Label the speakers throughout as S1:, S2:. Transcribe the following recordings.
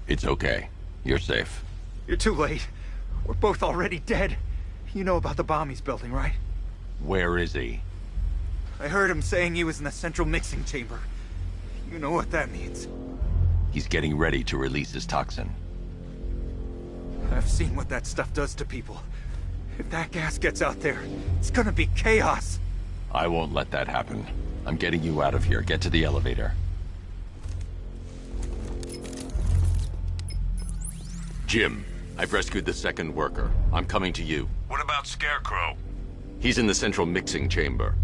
S1: It's okay. You're safe.
S2: You're too late. We're both already dead. You know about the bomb he's building, right?
S1: Where is he?
S2: I heard him saying he was in the central mixing chamber. You know what that means.
S1: He's getting ready to release his toxin.
S2: I've seen what that stuff does to people. If that gas gets out there, it's gonna be chaos.
S1: I won't let that happen. I'm getting you out of here. Get to the elevator.
S3: Jim, I've rescued the second worker. I'm coming to you.
S4: What about Scarecrow?
S3: He's in the central mixing chamber.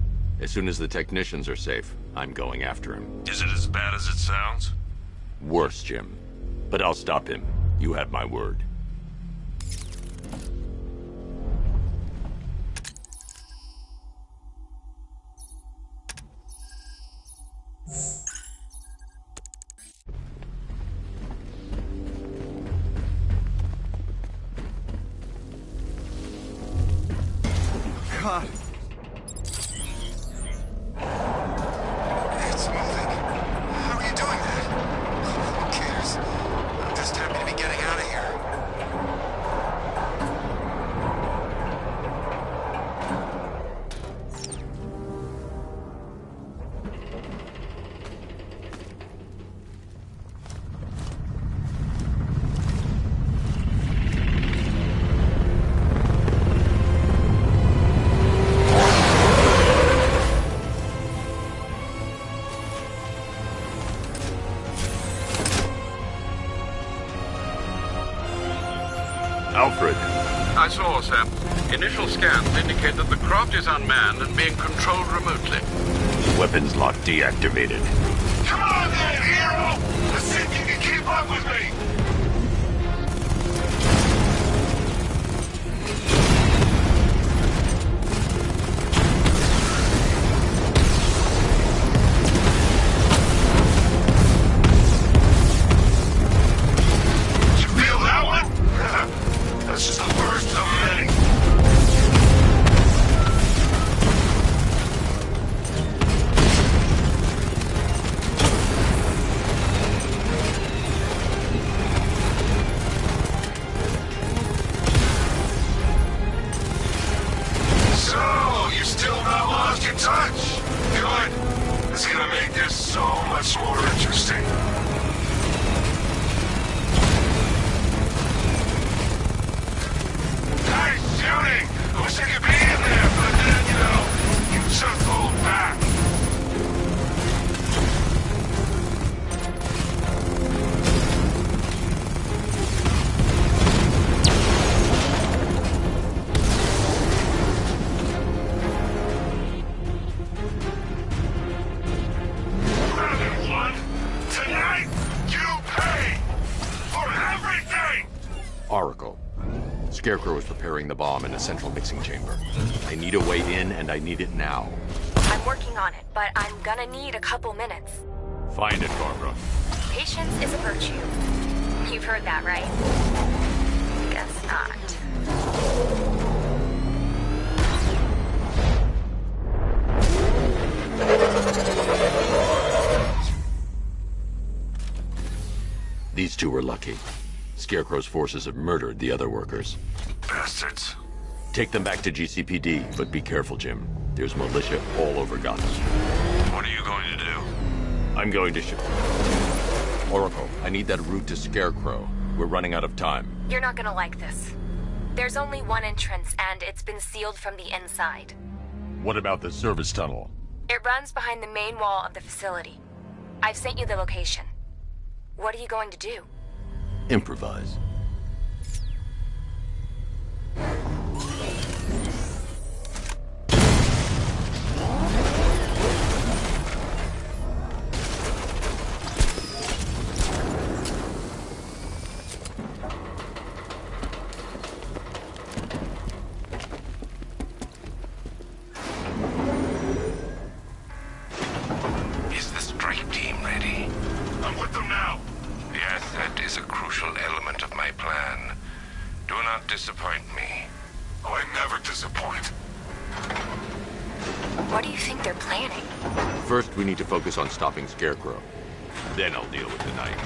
S3: As soon as the technicians are safe, I'm going after him.
S4: Is it as bad as it sounds?
S3: Worse, Jim. But I'll stop him. You have my word.
S2: God.
S5: It's moving. How are you doing that? Who cares? I'm just happy to be getting out of here.
S3: Alfred.
S4: I saw, sir. Initial scans indicate that the craft is unmanned and being controlled remotely.
S3: Weapons lock deactivated.
S4: Come on then, hero! Let's see if you can keep up with me! This is the first of many. So, you still not lost your touch? Good. It's gonna make this so much more interesting. Nice shooting! I wish I could be in there, but then, you know, you just hold back. Round one, tonight!
S3: Oracle. Scarecrow is preparing the bomb in a central mixing chamber. I need a way in, and I need it now.
S6: I'm working on it, but I'm gonna need a couple minutes.
S3: Find it, Barbara.
S6: Patience is a virtue. You've heard that, right? Guess not.
S3: These two were lucky. Scarecrow's forces have murdered the other workers.
S4: Bastards.
S3: Take them back to GCPD, but be careful, Jim. There's militia all over Gotham.
S4: What are you going to do?
S3: I'm going to shoot. Oracle, I need that route to Scarecrow. We're running out of time.
S6: You're not gonna like this. There's only one entrance, and it's been sealed from the inside.
S1: What about the service tunnel?
S6: It runs behind the main wall of the facility. I've sent you the location. What are you going to do?
S3: Improvise.
S4: Is the strike team ready? I'm with them now. Yes, that is a crucial element of my plan. Do not disappoint me. Oh, I never disappoint.
S6: What do you think they're planning?
S3: First, we need to focus on stopping Scarecrow. Then I'll deal with the night.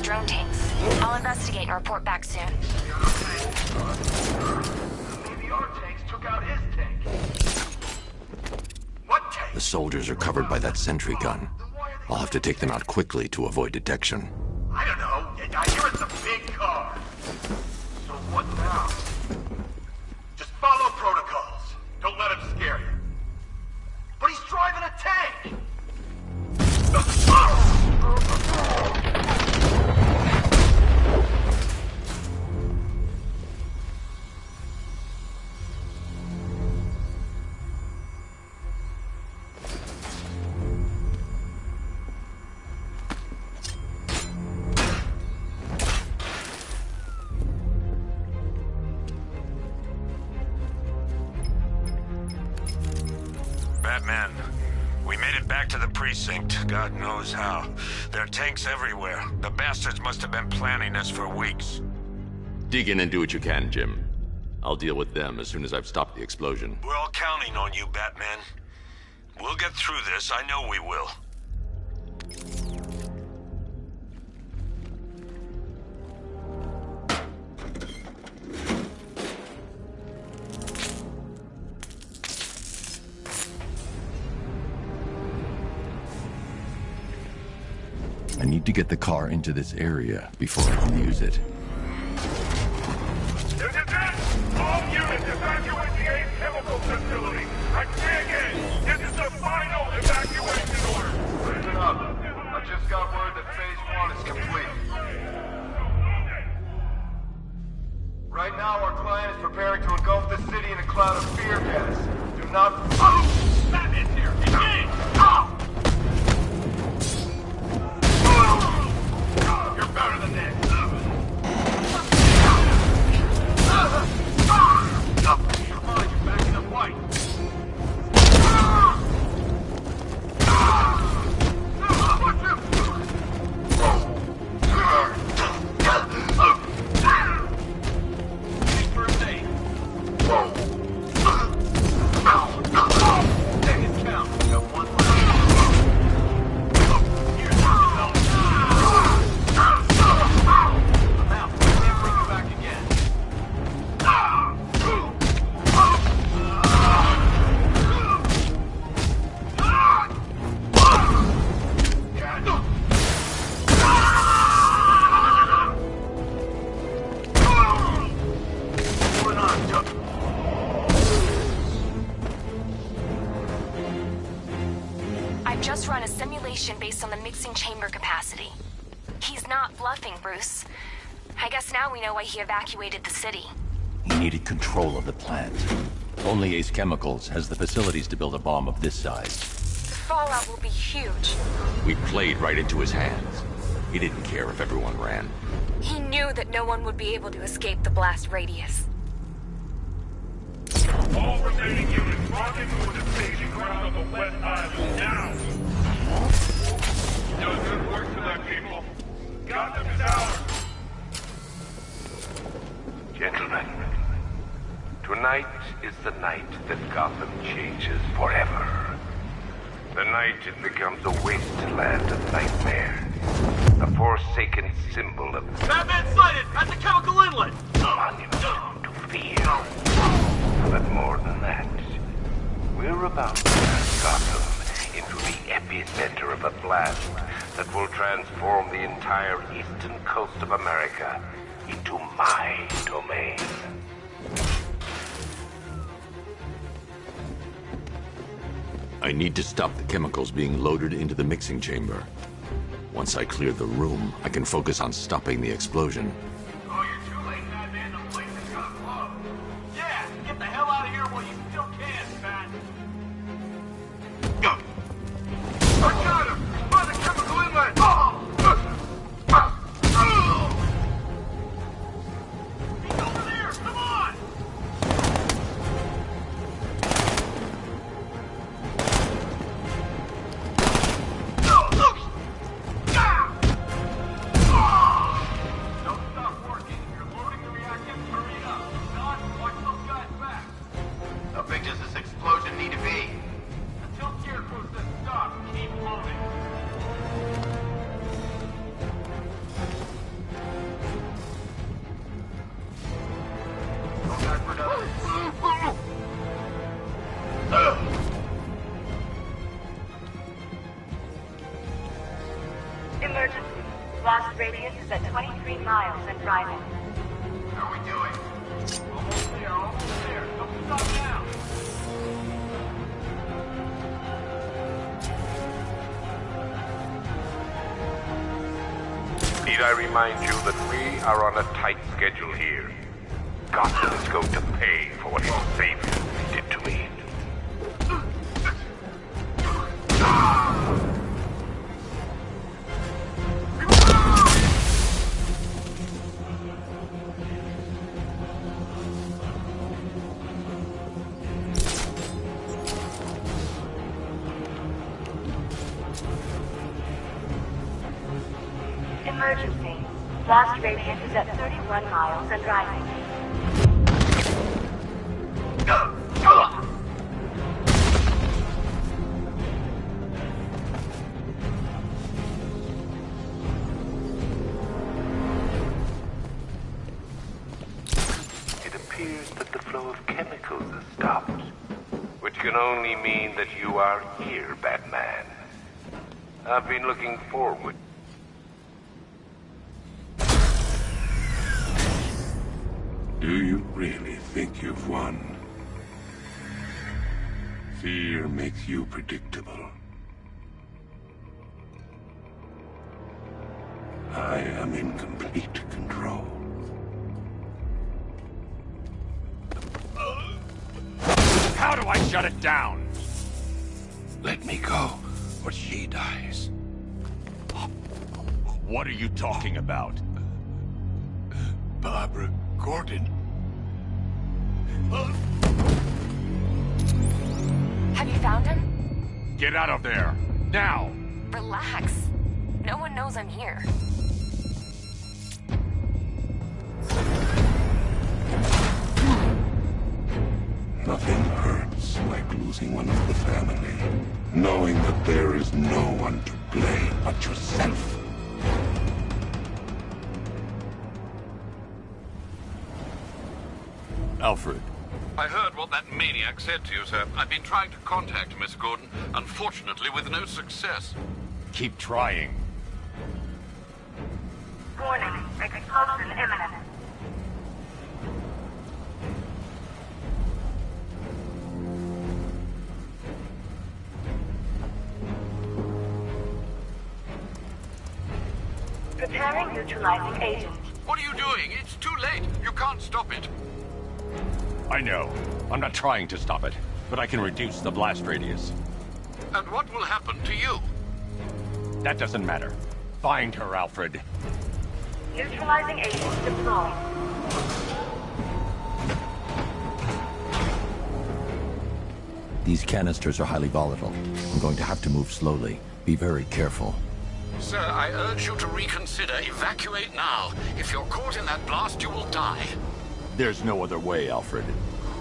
S6: Drone tanks. I'll investigate and report back soon.
S4: Maybe our tanks took out his tank. What tank?
S3: The soldiers are covered by that sentry gun. I'll have to take them out quickly to avoid detection.
S4: I don't know. I hear it's a big car. So what now? Just follow protocols. Don't let him scare you. But he's driving a tank!
S7: Batman, we made it back to the precinct, God knows how. There are tanks everywhere. The bastards must have been planning this for weeks.
S3: Dig in and do what you can, Jim. I'll deal with them as soon as I've stopped the explosion.
S7: We're all counting on you, Batman. We'll get through this, I know we will.
S1: I need to get the car into this area before I can use it.
S4: All units evacuate the Ace Chemical Facility. I say again, this is the final evacuation order. Listen up. I just got word that Phase 1 is complete. Right now, our client is preparing to engulf the city in a cloud of fear gas. Do not... Oh! Batman's here! Engage! Ah! You're better than this! Come on, you're backing up white! Need first aid. Take his count.
S6: just run a simulation based on the mixing chamber capacity. He's not bluffing, Bruce. I guess now we know why he evacuated the city.
S1: He needed control of the plant. Only Ace Chemicals has the facilities to build a bomb of this size.
S6: The fallout will be huge.
S3: We played right into his hands. He didn't care if everyone ran.
S6: He knew that no one would be able to escape the blast radius.
S8: All remaining units rendezvous with the staging ground on the West Island now! Doing good work tonight, people. Got them down!
S9: Gentlemen, tonight is the night that Gotham changes forever. The night it becomes a wasteland of nightmare. A forsaken symbol of...
S4: Batman sighted at the chemical inlet!
S9: monument to fear. But more than that, we're about to turn Gotham into the epicenter of a blast that will transform the entire eastern coast of America into my domain.
S3: I need to stop the chemicals being loaded into the mixing chamber. Once I clear the room, I can focus on stopping the explosion.
S4: Oh, you're too late, Batman. The place is gonna blow. Yeah, get the hell out of here while you still can, Bat. Go! I got him! By the chemical inlet! He's over there! Come on! Don't stop working. You're loading the reactants. Hurry it up. Don, watch those guys back. How big does this explosion need to be? Until Scarecrow says stop, keep loading. Go back for another.
S10: Emergency. Blast radius is at 23 miles and driving.
S4: How are we doing? Almost there, almost there. Don't stop now.
S9: Need I remind you that we are on a tight schedule here? Gotham is going to pay for what his savior did to me.
S10: Emergency. Blast radius is at 31 miles and driving.
S9: It appears that the flow of chemicals has stopped, which can only mean that you are here, Batman. I've been looking forward.
S11: Do you really think you've won? Fear makes you predictable. I am in complete control.
S1: How do I shut it down?
S11: Let me go, or she dies.
S1: What are you talking about?
S11: Barbara Gordon.
S6: Have you found him?
S1: Get out of there! Now!
S6: Relax. No one knows I'm here.
S11: Nothing hurts like losing one of the family. Knowing that there is no one to blame but yourself.
S1: Alfred.
S3: I heard what that maniac said to you, sir. I've been trying to contact Miss Gordon, unfortunately with no success.
S1: Keep trying.
S10: Warning. Explosion imminent. Preparing neutralizing agent.
S7: What are you doing? It's too late. You can't stop it.
S1: I know. I'm not trying to stop it, but I can reduce the blast radius.
S7: And what will happen to you?
S1: That doesn't matter. Find her, Alfred.
S10: Neutralizing agent deployed.
S1: These canisters are highly volatile. I'm going to have to move slowly. Be very careful.
S7: Sir, I urge you to reconsider. Evacuate now. If you're caught in that blast, you will die.
S1: There's no other way, Alfred.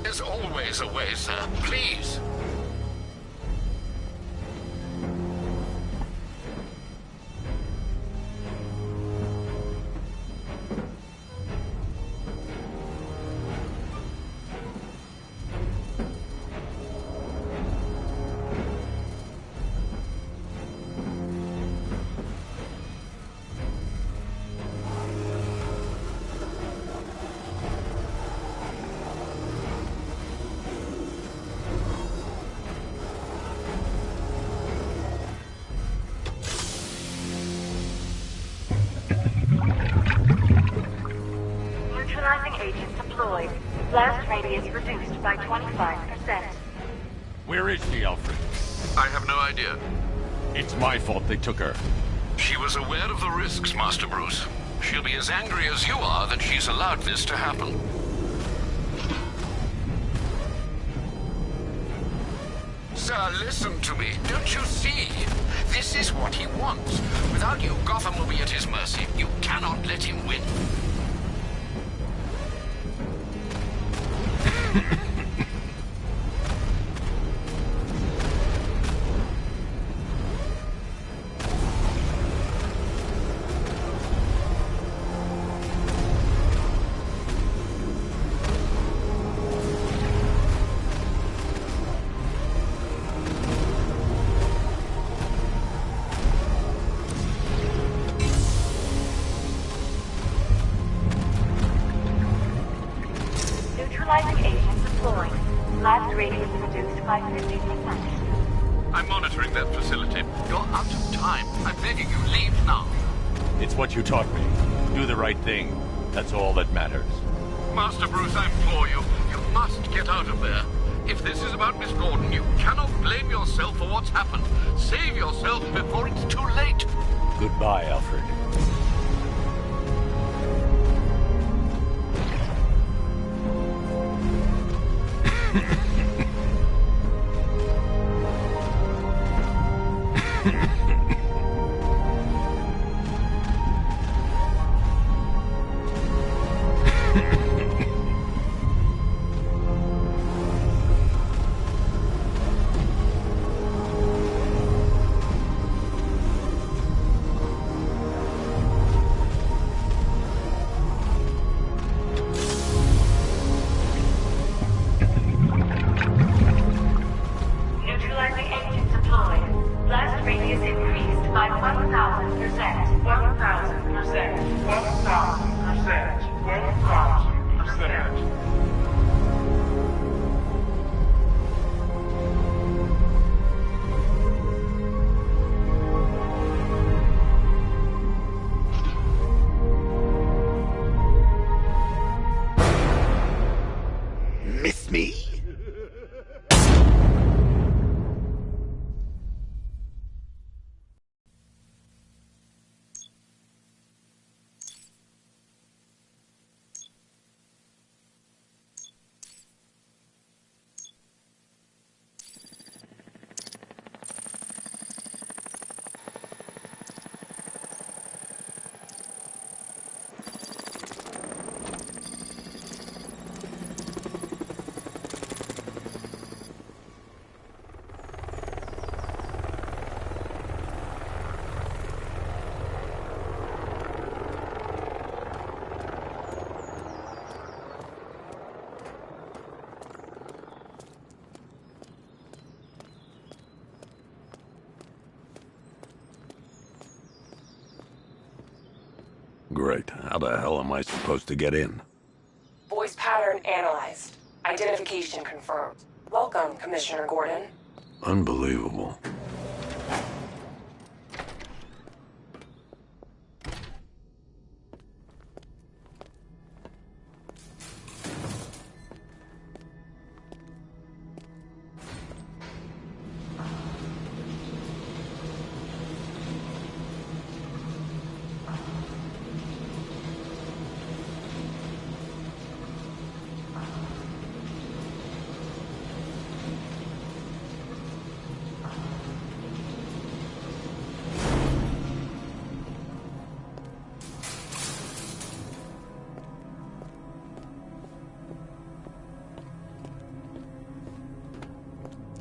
S7: There's always a way, sir. Please.
S10: Neutralizing agent deployed. Blast radius reduced by 25%.
S1: Where is she, Alfred?
S7: I have no idea.
S1: It's my fault they took her.
S7: She was aware of the risks, Master Bruce. She'll be as angry as you are that she's allowed this to happen. Sir, listen to me. Don't you see? This is what he wants. Without you, Gotham will be at his mercy. You cannot let him win.
S10: Neutralizing agent deployed. Blast radius reduced by 50%.
S7: I'm monitoring that facility. You're out of time. I'm begging you, leave now.
S1: It's what you taught me. Do the right thing. That's all that matters.
S7: Master Bruce, I implore you. You must get out of there. If this is about Miss Gordon, you cannot blame yourself for what's happened. Save yourself before it's too late.
S1: Goodbye, Alfred.
S10: Neutralizing agent deployed. Blast radius increased by 1,000%. 1,000%.
S8: 1,000%. 1,000%.
S11: Miss me?
S3: Great. How the hell am I supposed to get in?
S12: Voice pattern analyzed. Identification confirmed. Welcome, Commissioner Gordon.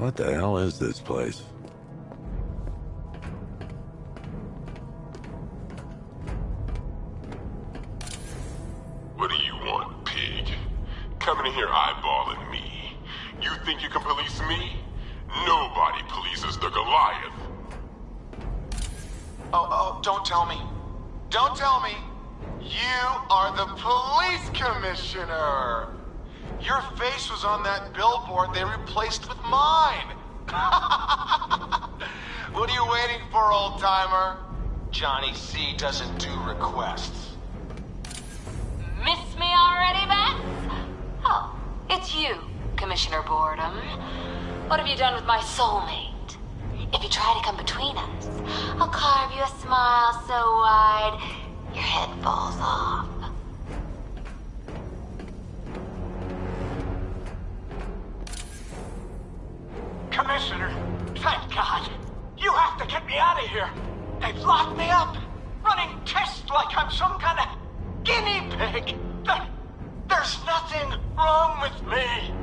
S3: What the hell is this place?
S11: What do you want, pig? Coming in here eyeballing me. You think you can police me? Nobody polices the Goliath.
S5: Oh, don't tell me. Don't tell me. You are the police commissioner. Your face was on that billboard they replaced with mine. What are you waiting for, old-timer? Johnny C doesn't do requests.
S13: Miss me already, Bats? Oh, it's you, Commissioner Boredom. What have you done with my soulmate? If you try to come between us, I'll carve you a smile so wide, your head falls off.
S4: Commissioner, thank God. You have to get me out of here. They've locked me up, running tests like I'm some kind of guinea pig. There's nothing wrong with me.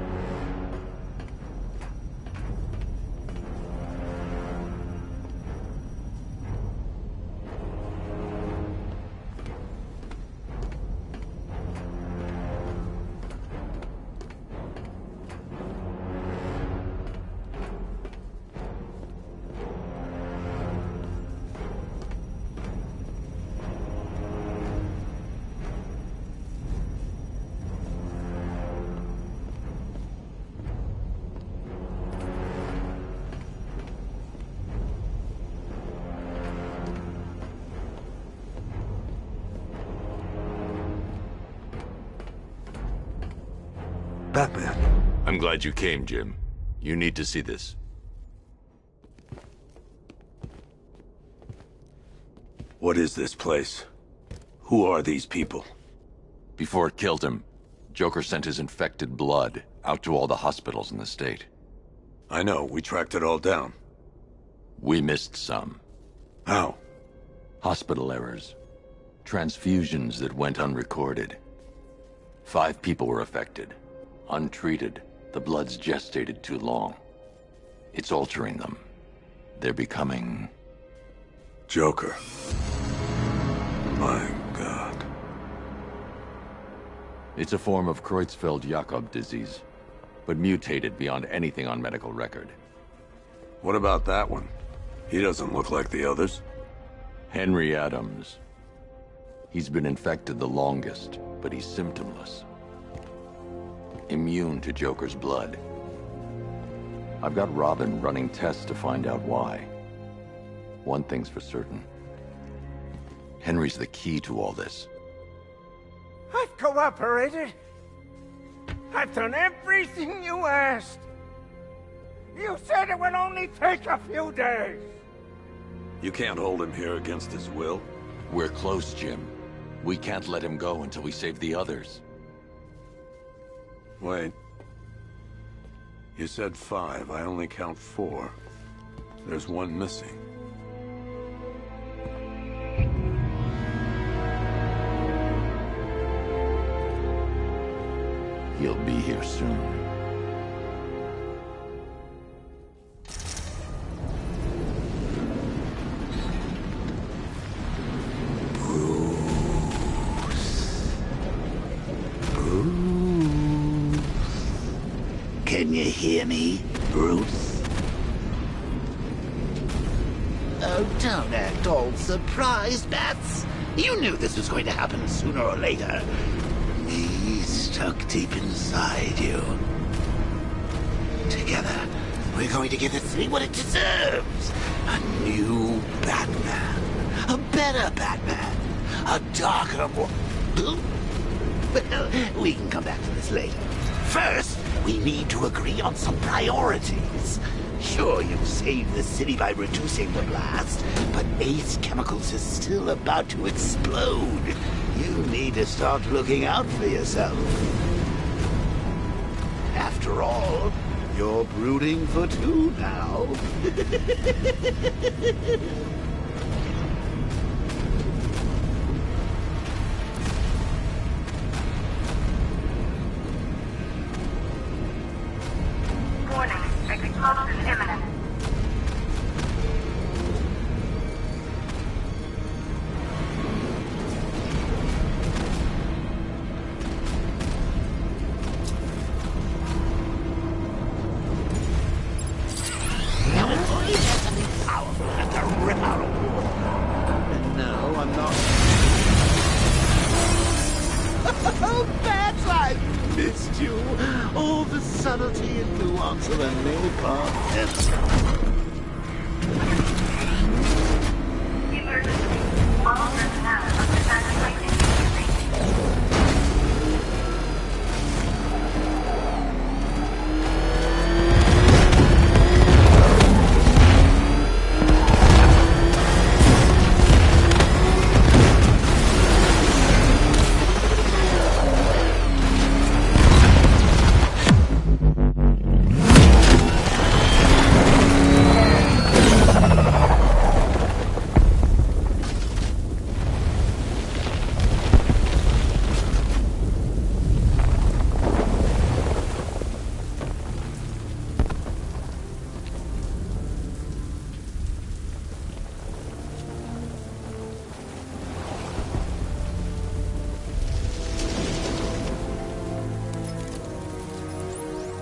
S3: Batman. I'm glad you came, Jim. You need to see this. What is this place? Who are these people? Before it killed him, Joker sent his infected blood out to all the hospitals in the state. I know, we tracked it all down. We missed some. How? Hospital errors. Transfusions that went unrecorded. 5 people were affected. Untreated, the blood's gestated too long. It's altering them. They're becoming... Joker. My God. It's a form of Creutzfeldt-Jakob disease, but mutated beyond anything on medical record. What about that one? He doesn't look like the others. Henry Adams. He's been infected the longest, but he's symptomless. Immune to Joker's blood. I've got Robin running tests to find out why. One thing's for certain. Henry's the key to all this.
S14: I've cooperated. I've done everything you asked. You said it would only take a few days.
S3: You can't hold him here against his will. We're close, Jim. We can't let him go until we save the others. Wait. You said 5. I only count 4. There's one missing. He'll be here soon.
S15: Can you hear me, Bruce? Oh, don't act all surprised, Bats. You knew this was going to happen sooner or later. Me stuck deep inside you. Together, we're going to give the city what it deserves. A new Batman. A better Batman. A darker one. Well, we can come back to this later. First, we need to agree on some priorities. Sure, you've saved the city by reducing the blast, but Ace Chemicals is still about to explode. You need to start looking out for yourself. After all, you're brooding for 2 now.
S10: Warning, explosion
S15: missed you. All the subtlety and nuance of a napalm enemy.
S10: All personnel of the satellite immediately.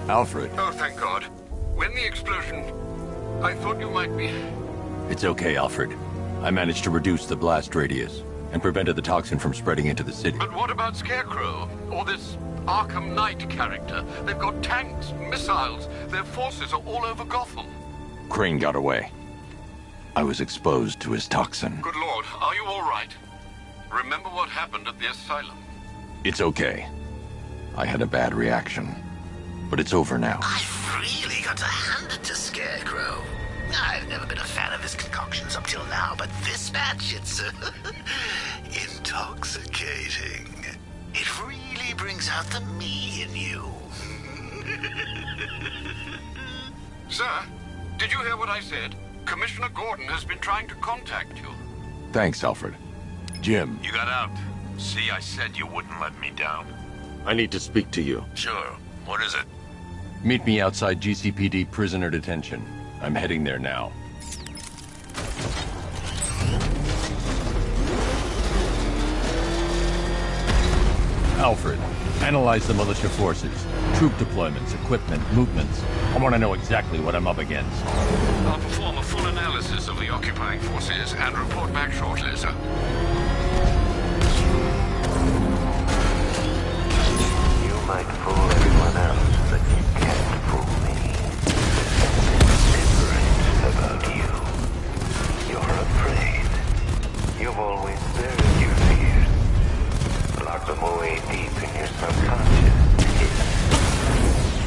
S1: Alfred.
S7: Oh, thank God. When the explosion... I thought you might be...
S1: It's okay, Alfred. I managed to reduce the blast radius and prevented the toxin from spreading into the city.
S7: But what about Scarecrow? Or this Arkham Knight character? They've got tanks, missiles. Their forces are all over Gotham.
S1: Crane got away. I was exposed to his toxin.
S7: Good Lord, are you all right? Remember what happened at the asylum?
S1: It's okay. I had a bad reaction. But it's over now.
S15: I've really got to hand it to Scarecrow. I've never been a fan of his concoctions up till now, but this match, it's intoxicating. It really brings out the me in you.
S7: Sir, did you hear what I said? Commissioner Gordon has been trying to contact you.
S1: Thanks, Alfred. Jim.
S11: You got out. See, I said you wouldn't let me down.
S16: I need to speak to you.
S11: Sure. What is it?
S1: Meet me outside GCPD prisoner detention. I'm heading there now. Alfred, analyze the militia forces, troop deployments, equipment, movements. I want to know exactly what I'm up against.
S7: I'll perform a full analysis of the occupying forces and report back shortly, sir.
S9: You might fool everyone else, but you can't fool me. It's different about you. You're afraid. You've always buried your fears. Locked them away deep in your subconscious.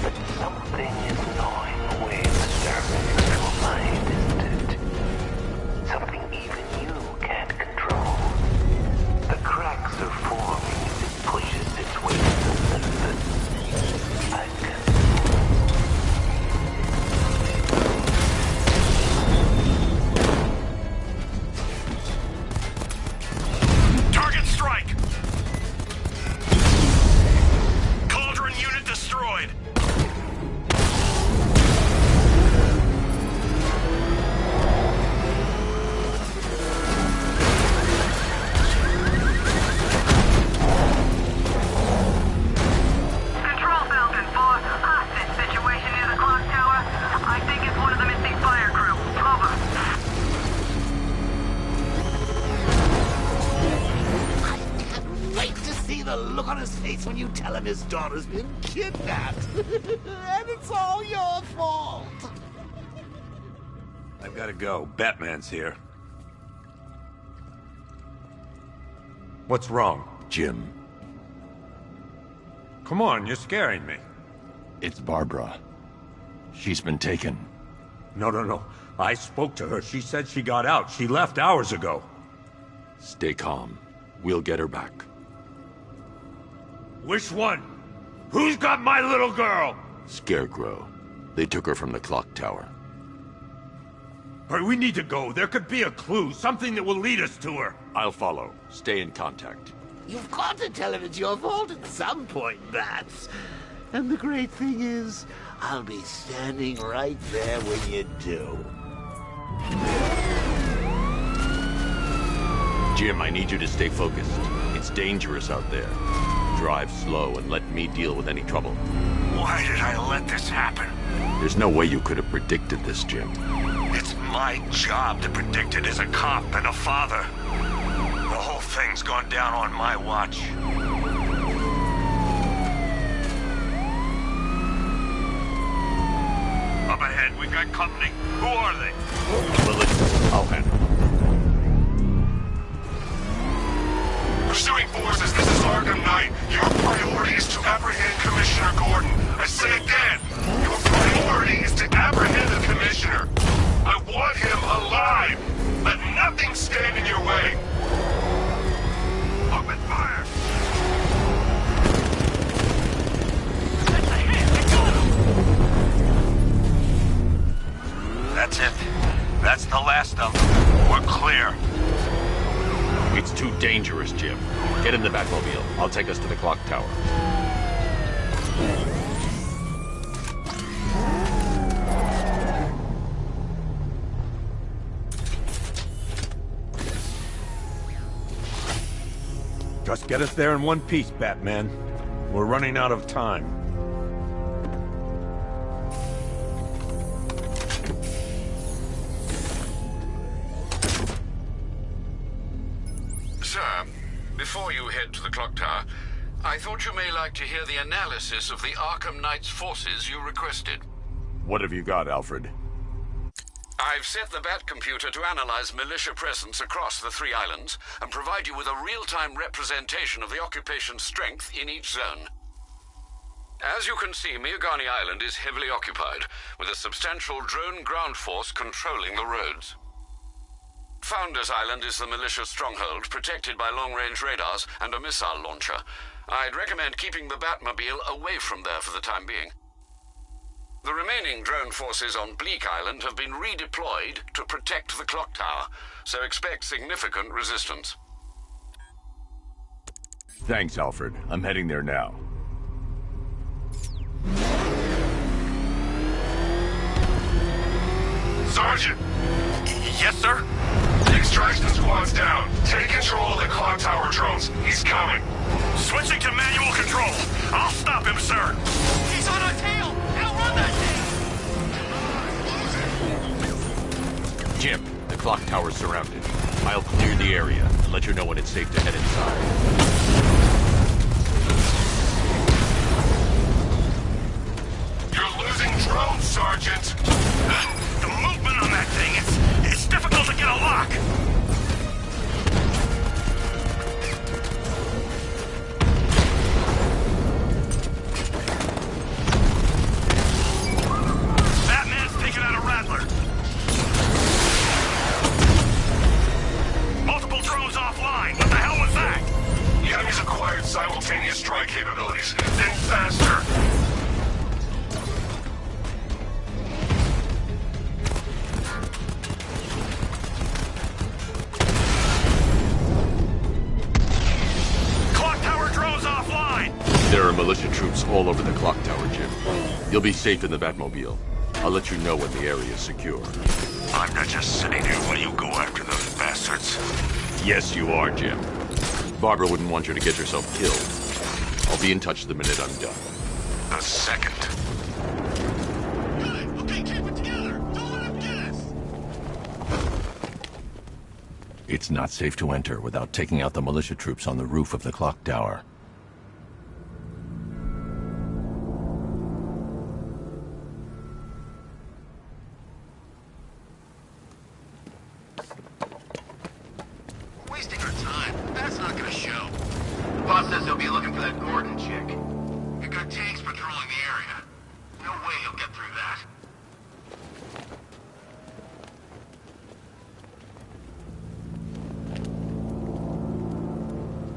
S9: But something is gnawing away at the surface of your mind, isn't it? Something even you can't control. The cracks are forming as it pushes its way to the surface.
S4: Target strike! Cauldron unit destroyed!
S17: Control Falcon 4, hostage situation near the clock tower. I think it's one of the missing fire crew. Over.
S15: Wait to see the look on his face when you tell him his daughter's been kidnapped. And it's all your fault.
S3: I've got to go. Batman's here. What's wrong?
S1: Jim.
S3: Come on, you're scaring me.
S1: It's Barbara. She's been taken.
S3: No. I spoke to her. She said she got out. She left hours ago.
S1: Stay calm. We'll get her back.
S3: Which one? Who's got my little girl?
S1: Scarecrow. They took her from the clock tower.
S3: All right, we need to go. There could be a clue, something that will lead us to her.
S1: I'll follow. Stay in contact.
S15: You've got to tell him it's your fault at some point, Bats. And the great thing is, I'll be standing right there when you do.
S1: Jim, I need you to stay focused. It's dangerous out there. Drive slow and let me deal with any trouble.
S4: Why did I let this happen?
S1: There's no way you could have predicted this, Jim.
S4: It's my job to predict it as a cop and a father. The whole thing's gone down on my watch.
S8: ahead. We've got company. Who are they?
S1: Malicious. I'll handle it.
S11: Pursuing forces, this is Arkham Knight. Your priority is to apprehend Commissioner Gordon. I say again, your priority is to apprehend the Commissioner. I want him alive. Let nothing stand in your way. Open fire!
S4: That's it. That's the last of them. We're clear.
S1: It's too dangerous, Jim. Get in the Batmobile. I'll take us to the clock tower.
S3: Just get us there in one piece, Batman. We're running out of time.
S7: Sir, before you head to the clock tower, I thought you may like to hear the analysis of the Arkham Knight's forces you requested.
S1: What have you got, Alfred?
S7: I've set the Bat computer to analyze militia presence across the 3 islands and provide you with a real-time representation of the occupation's strength in each zone. As you can see, Miagani Island is heavily occupied, with a substantial drone ground force controlling the roads. Founders Island is the militia stronghold, protected by long-range radars and a missile launcher. I'd recommend keeping the Batmobile away from there for the time being. The remaining drone forces on Bleak Island have been redeployed to protect the clock tower, so expect significant resistance.
S1: Thanks, Alfred. I'm heading there now.
S11: Sergeant!
S8: Yes, sir?
S11: The extraction squad's down. Take control of the clock tower drones. He's coming.
S8: Switching to manual control. I'll stop him, sir.
S17: He's on our tail! Outrun that thing!
S1: Jim, the clock tower's surrounded. I'll clear the area and let you know when it's safe to head inside.
S11: You're losing drones, Sergeant!
S8: The movement on that thing, it's difficult to get a lock. Batman's taken out a Rattler. Multiple drones offline. What the hell was that?
S11: The enemy's acquired simultaneous strike capabilities. Then faster!
S1: There are militia troops all over the clock tower, Jim. You'll be safe in the Batmobile. I'll let you know when the area is secure.
S4: I'm not just sitting here while you go after those bastards.
S1: Yes, you are, Jim. Barbara wouldn't want you to get yourself killed. I'll be in touch the minute I'm done.
S4: A second.
S8: Okay, keep it together. Don't let him get us.
S1: It's not safe to enter without taking out the militia troops on the roof of the clock tower.
S5: Wasting our time. That's not gonna show. Boss says he'll be looking for that Gordon chick. We've got tanks patrolling the area. No way he'll get through that.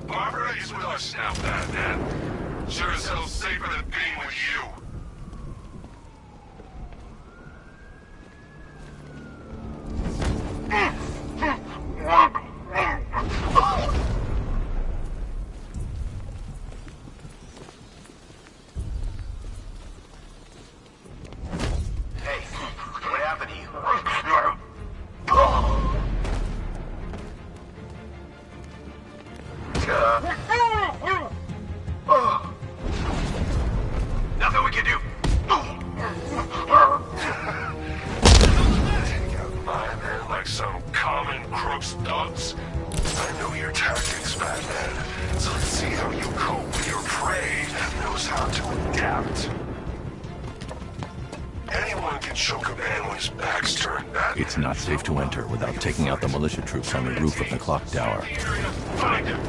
S11: Barbara is with us now, Batman. Sure as hell safer than being with you.
S4: Nothing we can do.
S11: My men like some common crooks thugs. I know your tactics, Batman. So let's see how you cope with your prey that knows how to adapt. Anyone can can choke a man when his back's turned. That
S1: It's not safe to enter without taking out the militia troops on the roof of the clock tower.
S11: Find him.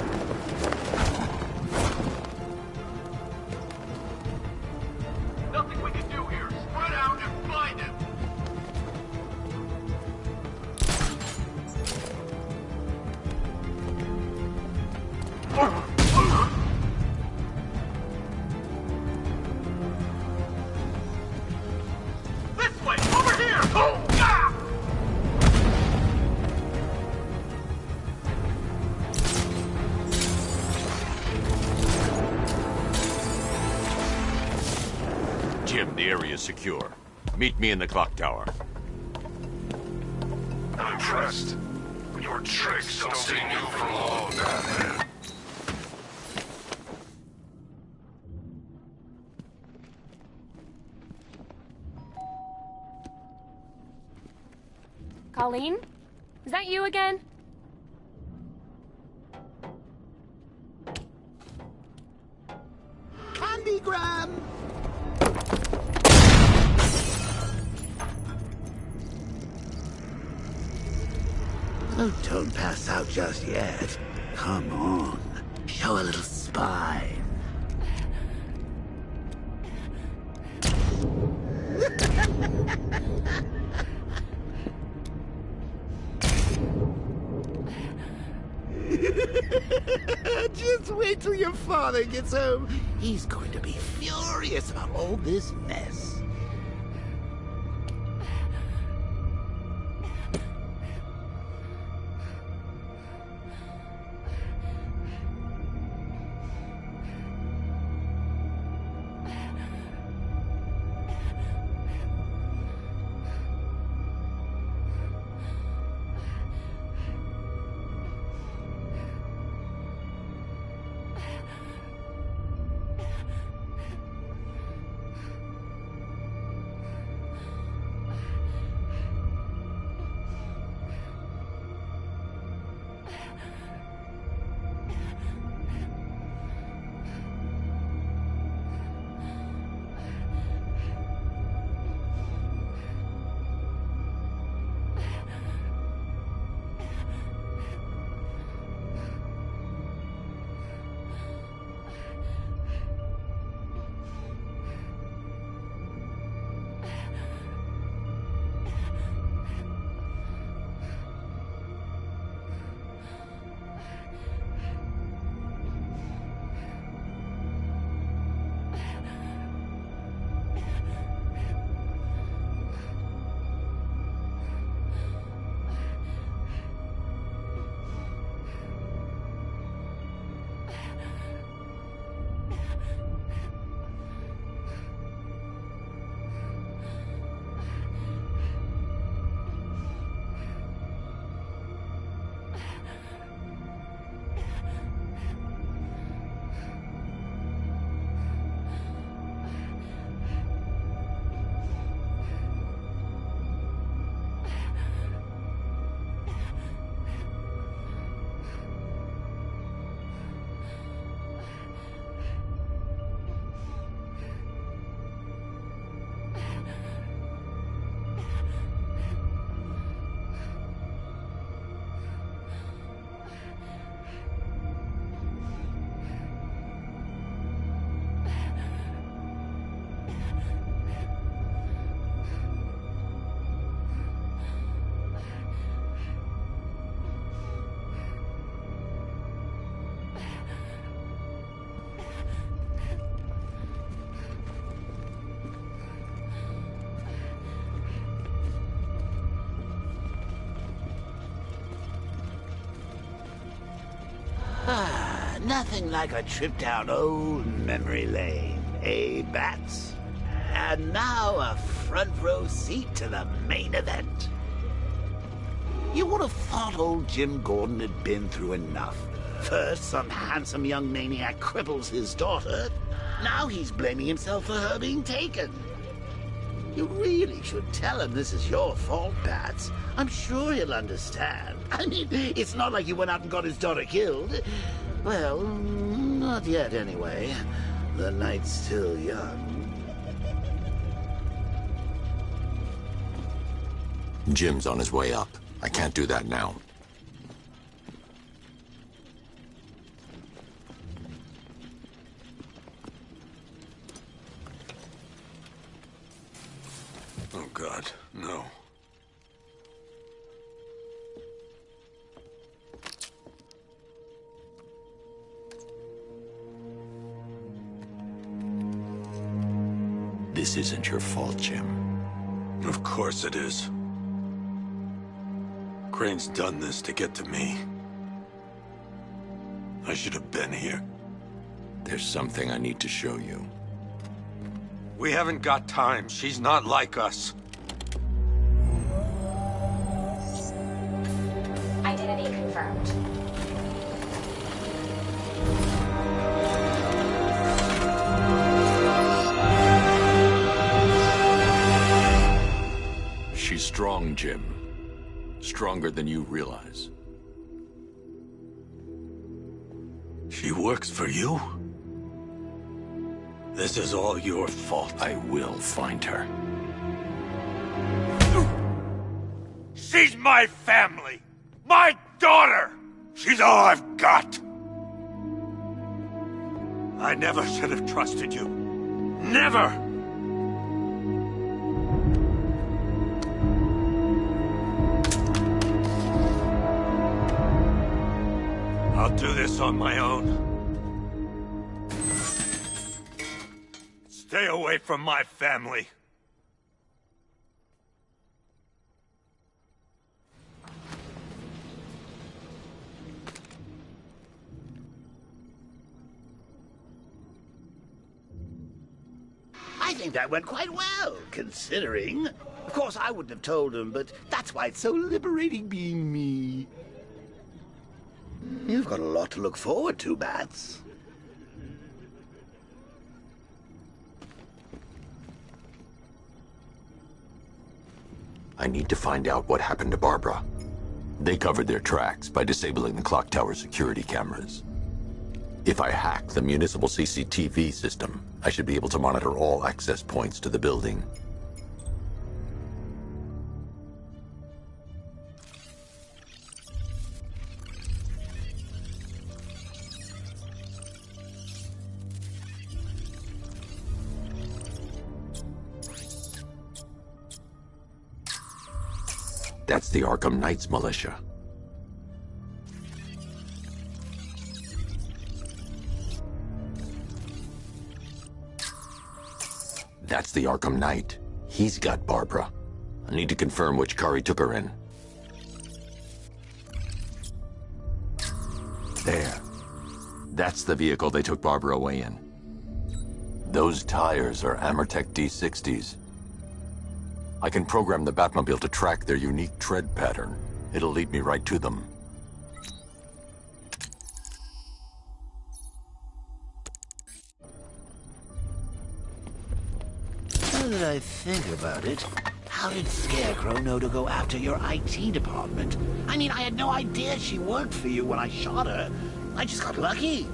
S4: Nothing we can do here. Spread out and find him. This way! Over here!
S3: Jim, the area is secure. Meet me in the clock tower.
S11: I'm impressed. Your tricks don't stay new for long, Batman.
S6: Colleen? Is that you again?
S15: Candygram! Oh, don't pass out just yet. Come on. Show a little spine. Just wait till your father gets home. He's going to be furious about all this mess. Nothing like a trip down old memory lane, eh, Bats? And now a front row seat to the main event. You would have thought old Jim Gordon had been through enough. First, some handsome young maniac cripples his daughter. Now he's blaming himself for her being taken. You really should tell him this is your fault, Bats. I'm sure he'll understand. I mean, it's not like you went out and got his daughter killed. Well, not yet anyway. The night's still young.
S3: Jim's on his way up. I can't do that now.
S11: Oh, God, no.
S3: This isn't your fault, Jim.
S11: Of course it is. Crane's done this to get to me. I should have been here.
S3: There's something I need to show you.
S11: We haven't got time. She's not like us.
S6: Identity confirmed.
S3: She's strong, Jim. Stronger than you realize.
S11: She works for you? This is all your fault.
S3: I will find her.
S11: She's my family! My daughter! She's all I've got! I never should have trusted you. Never! I'll do this on my own. Stay away from my family.
S15: I think that went quite well, considering. Of course, I wouldn't have told him, but that's why it's so liberating being me. You've got a lot to look forward to, Bats.
S3: I need to find out what happened to Barbara. They covered their tracks by disabling the clock tower security cameras. If I hack the municipal CCTV system, I should be able to monitor all access points to the building. That's the Arkham Knights militia. That's the Arkham Knight. He's got Barbara. I need to confirm which car he took her in. There. That's the vehicle they took Barbara away in. Those tires are Amertech D60s. I can program the Batmobile to track their unique tread pattern. It'll lead me right to them.
S15: Now that I think about it, how did Scarecrow know to go after your IT department? I mean, I had no idea she worked for you when I shot her. I just got lucky.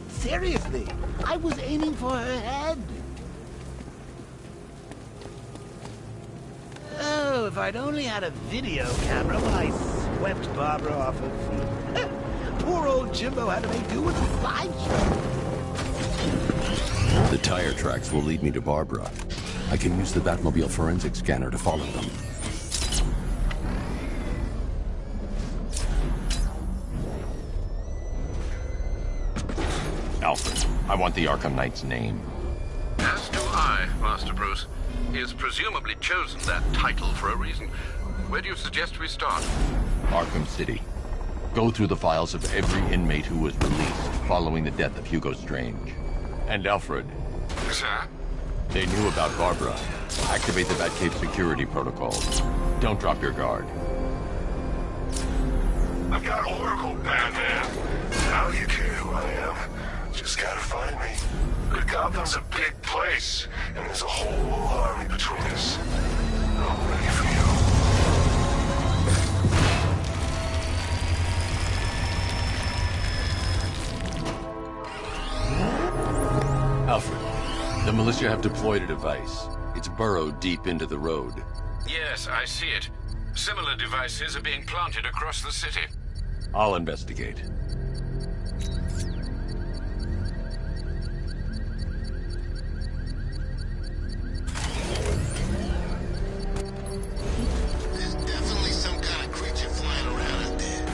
S15: Seriously, I was aiming for her head. Oh, if I'd only had a video camera when I swept Barbara off her feet. Poor old Jimbo had to make do with a slideshow.
S3: The tire tracks will lead me to Barbara. I can use the Batmobile forensic scanner to follow them. Alfred, I want the Arkham Knight's name.
S7: As do I, Master Bruce. He has presumably chosen that title for a reason. Where do you suggest we start?
S1: Arkham City. Go through the files of every inmate who was released following the death of Hugo Strange. And Alfred.
S7: Sir?
S1: They knew about Barbara. Activate the Batcave security protocols. Don't drop your guard.
S11: I've got Oracle, Batman. Now you care who I am. Just gotta find me. But Gotham's a big place, and there's a whole army between us. I'm ready for you.
S1: Alfred, The militia have deployed a device. It's burrowed deep into the road.
S7: Yes, I see it. Similar devices are being planted across the city.
S1: I'll investigate.
S5: There's definitely some kind of creature flying around out there.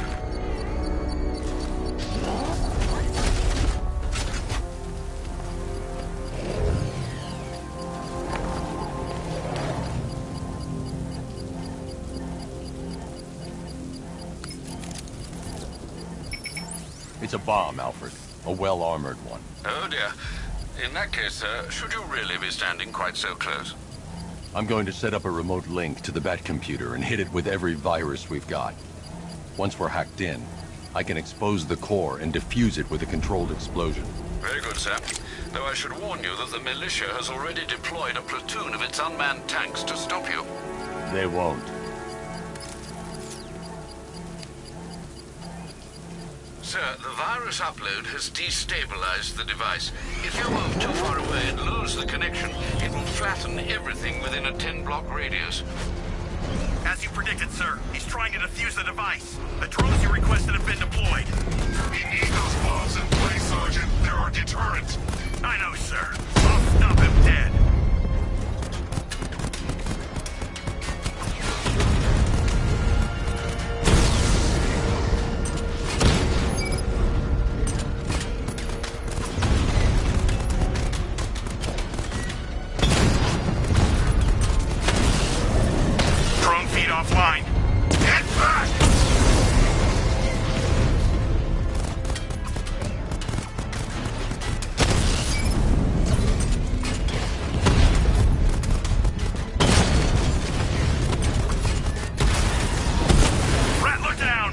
S1: It's a bomb, Alfred. A well-armored one.
S7: Oh dear. In that case, should you really be standing quite so close?
S1: I'm going to set up a remote link to the Bat computer and hit it with every virus we've got. Once we're hacked in, I can expose the core and defuse it with a controlled explosion.
S7: Very good, sir. Though I should warn you that the militia has already deployed a platoon of its unmanned tanks to stop you.
S1: They won't.
S7: Sir, the virus upload has destabilized the device. If you move too far away and lose the connection, it will flatten everything within a 10-block radius.
S4: As you predicted, sir, he's trying to defuse the device. The drones you requested have been deployed.
S11: We need those bombs in place, Sergeant. They're our deterrent.
S4: I know, sir. I'll stop him dead. Offline. Get back! Rattler down!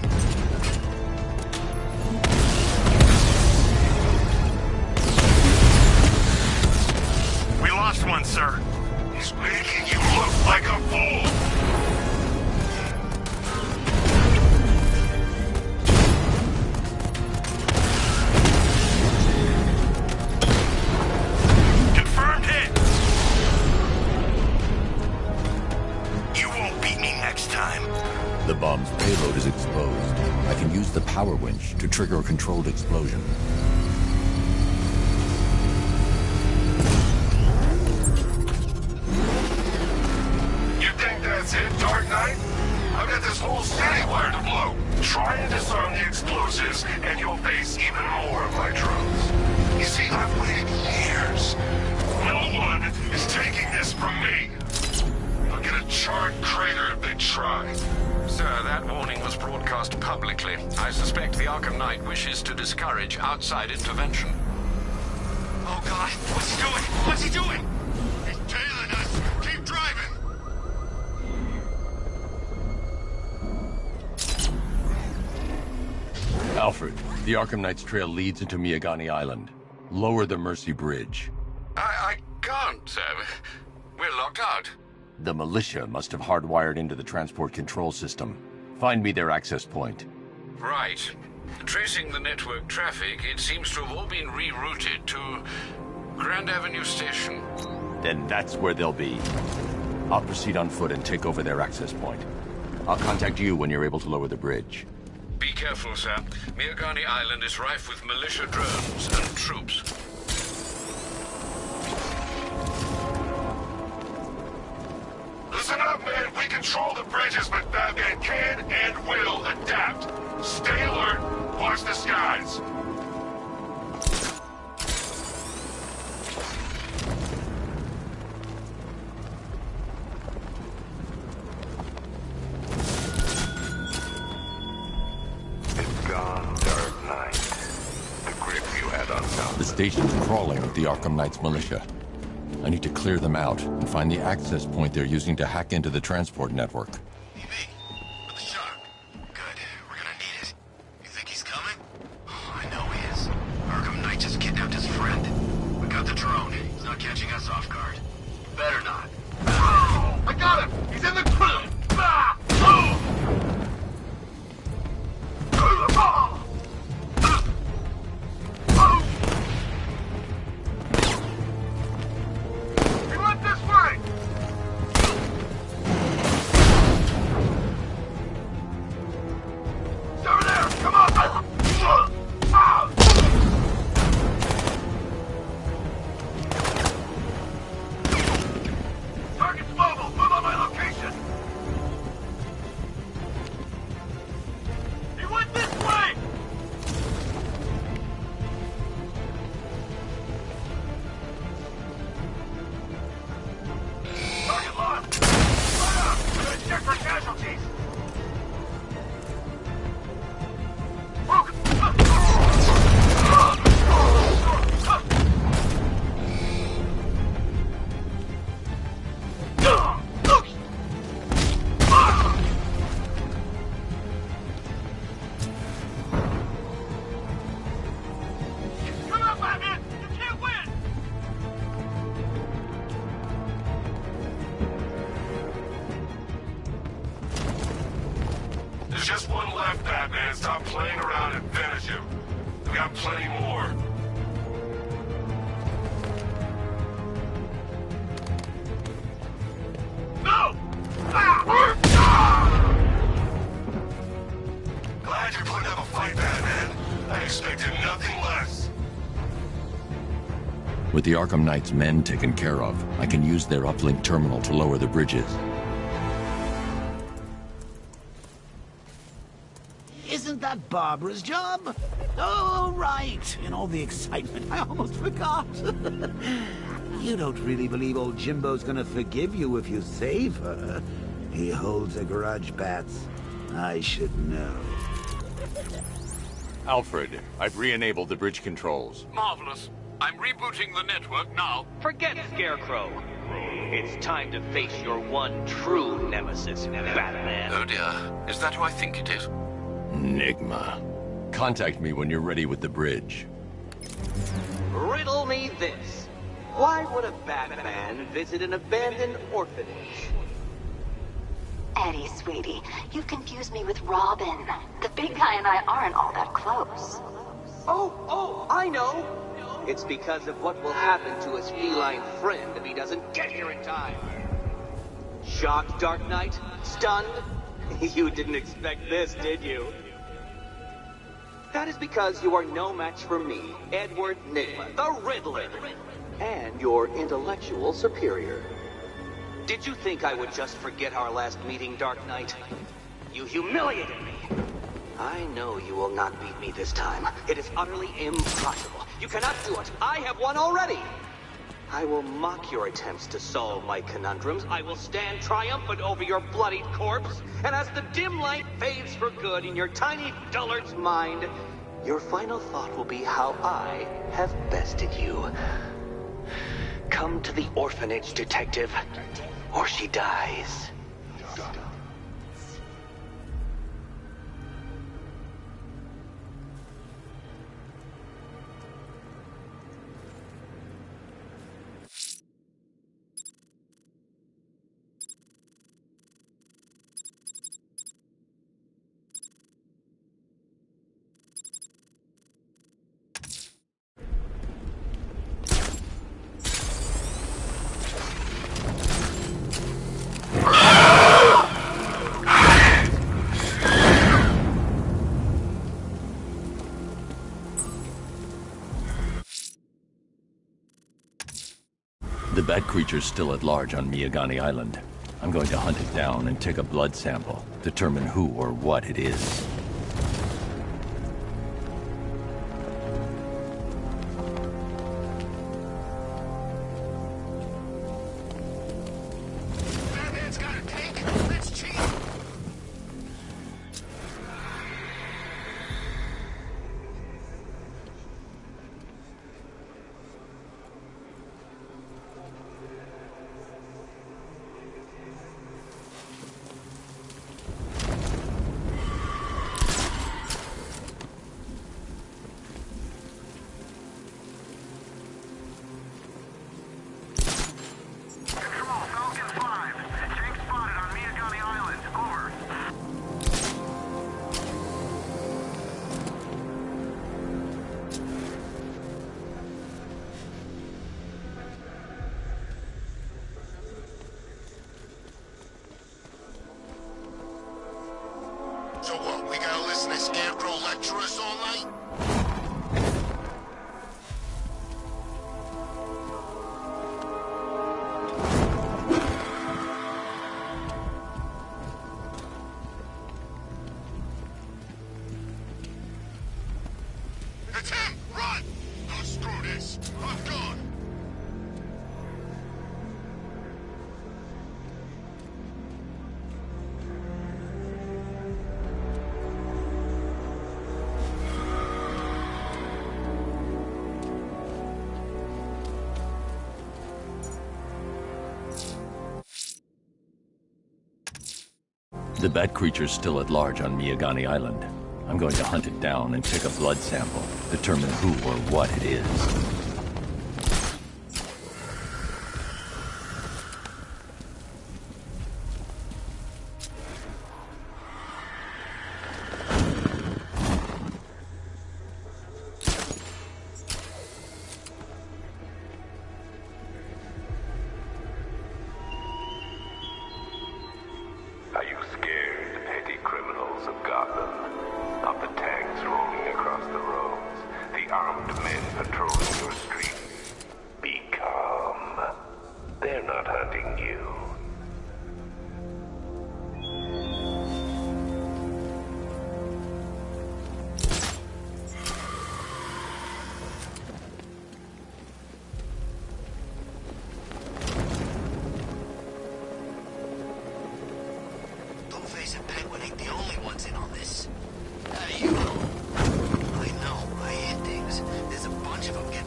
S4: We lost one, sir.
S11: He's making you look like a fool!
S1: The bomb's payload is exposed. I can use the power winch to trigger a controlled explosion.
S11: You think that's it, Dark Knight? I've got this whole city wired to blow. Try and disarm the explosives, and you'll face even more of my drones. You see, I've waited years. No one is taking this from me. They'll get a charred crater if they try.
S7: Sir, that warning was broadcast publicly. I suspect the Arkham Knight wishes to discourage outside intervention.
S4: Oh, God. What's he doing? What's he doing?
S5: He's tailing us. Keep driving.
S1: Alfred, the Arkham Knight's trail leads into Miagani Island. Lower the Mercy Bridge.
S7: I can't, sir. We're locked out.
S1: The militia must have hardwired into the transport control system. Find me their access point.
S7: Right. Tracing the network traffic, it seems to have all been rerouted to Grand Avenue Station.
S1: Then that's where they'll be. I'll proceed on foot and take over their access point. I'll contact you when you're able to lower the bridge.
S7: Be careful, sir. Miagani Island is rife with militia drones and troops.
S11: Listen up, man. We control the bridges, but Batman can and will adapt. Stay alert. Watch the skies.
S9: It's gone, Dark Knight. The grip you had on top.
S1: The station's crawling with the Arkham Knight's militia. I need to clear them out and find the access point they're using to hack into the transport network.
S5: With the shock. Good. We're gonna need it. You think he's coming? Oh, I know he is. Arkham Knight just kidnapped his friend. We got the drone. He's not catching us off guard. Better not.
S4: I got him! He's in the crew!
S11: got plenty more.
S4: No!
S11: Glad you're putting up a fight, Batman. I expected nothing less.
S1: With the Arkham Knight's men taken care of, I can use their uplink terminal to lower the bridges.
S15: Isn't that Barbara's job? Oh, right. In all the excitement, I almost forgot. You don't really believe old Jimbo's gonna forgive you if you save her. He holds a grudge, Bats. I should know.
S3: Alfred, I've re-enabled the bridge controls.
S7: Marvelous. I'm rebooting the network now.
S18: Forget Scarecrow. It's time to face your one true nemesis, Batman.
S7: Oh dear. Is that who I think it is?
S1: Enigma. Contact me when you're ready with the bridge.
S18: Riddle me this. Why would a Batman visit an abandoned orphanage?
S13: Eddie, sweetie, you confused me with Robin. The big guy and I aren't all that close.
S18: Oh, I know. It's because of what will happen to his feline friend if he doesn't get here in time. Shocked, Dark Knight? Stunned? You didn't expect this, did you? That is because you are no match for me, Edward Nygma, the Riddler, and your intellectual superior. Did you think I would just forget our last meeting, Dark Knight? You humiliated me. I know you will not beat me this time. It is utterly impossible. You cannot do it. I have won already. I will mock your attempts to solve my conundrums. I will stand triumphant over your bloodied corpse. And as the dim light fades for good in your tiny dullard's mind, your final thought will be how I have bested you. Come to the orphanage, detective, or she dies.
S1: The bat creature's still at large on Miyagani Island. I'm going to hunt it down and take a blood sample, determine who or what it is.
S5: Batman's got a tank. Let's cheat.
S11: So what, we gotta listen to Scarecrow lecture us all night? It's him! Run! Oh, screw this. I'm gone.
S1: The bat creature's still at large on Miyagani Island. I'm going to hunt it down and take a blood sample, determine who or what it is.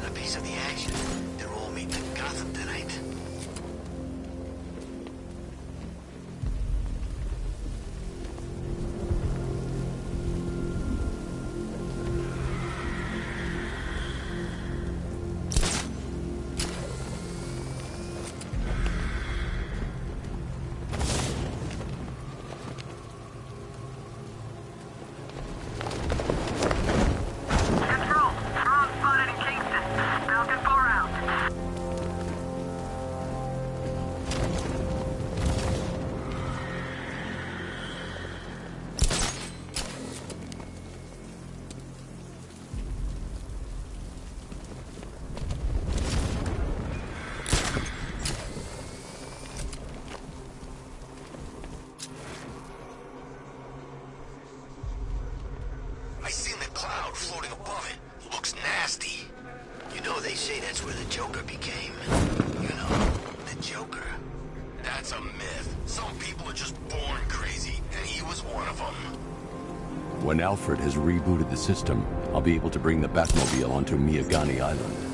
S5: A piece of the action. They're all meeting in Gotham tonight. I seen the cloud floating above it. Looks nasty. You know they say that's where the Joker became. You know, the Joker. That's a myth. Some people are just born crazy, and he was one of them.
S1: When Alfred has rebooted the system, I'll be able to bring the Batmobile onto Miyagani Island.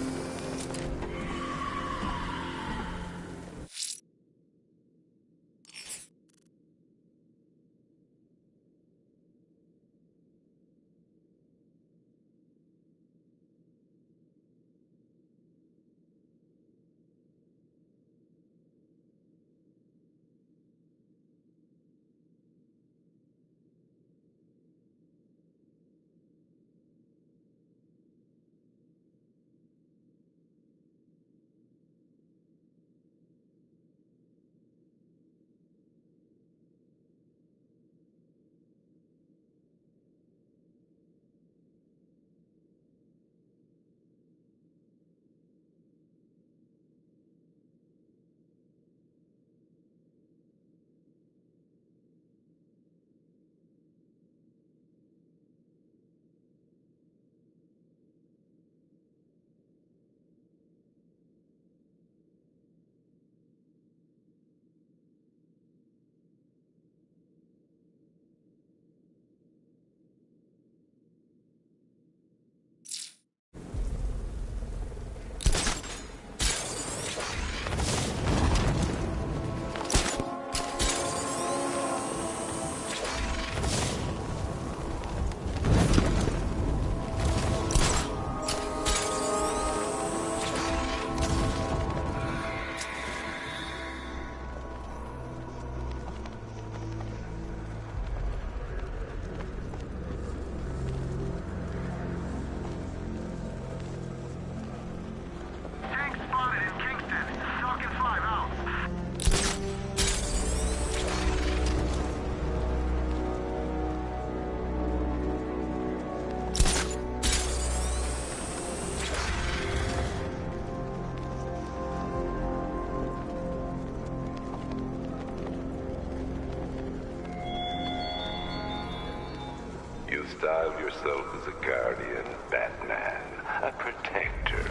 S9: You style yourself as a guardian, Batman, a protector.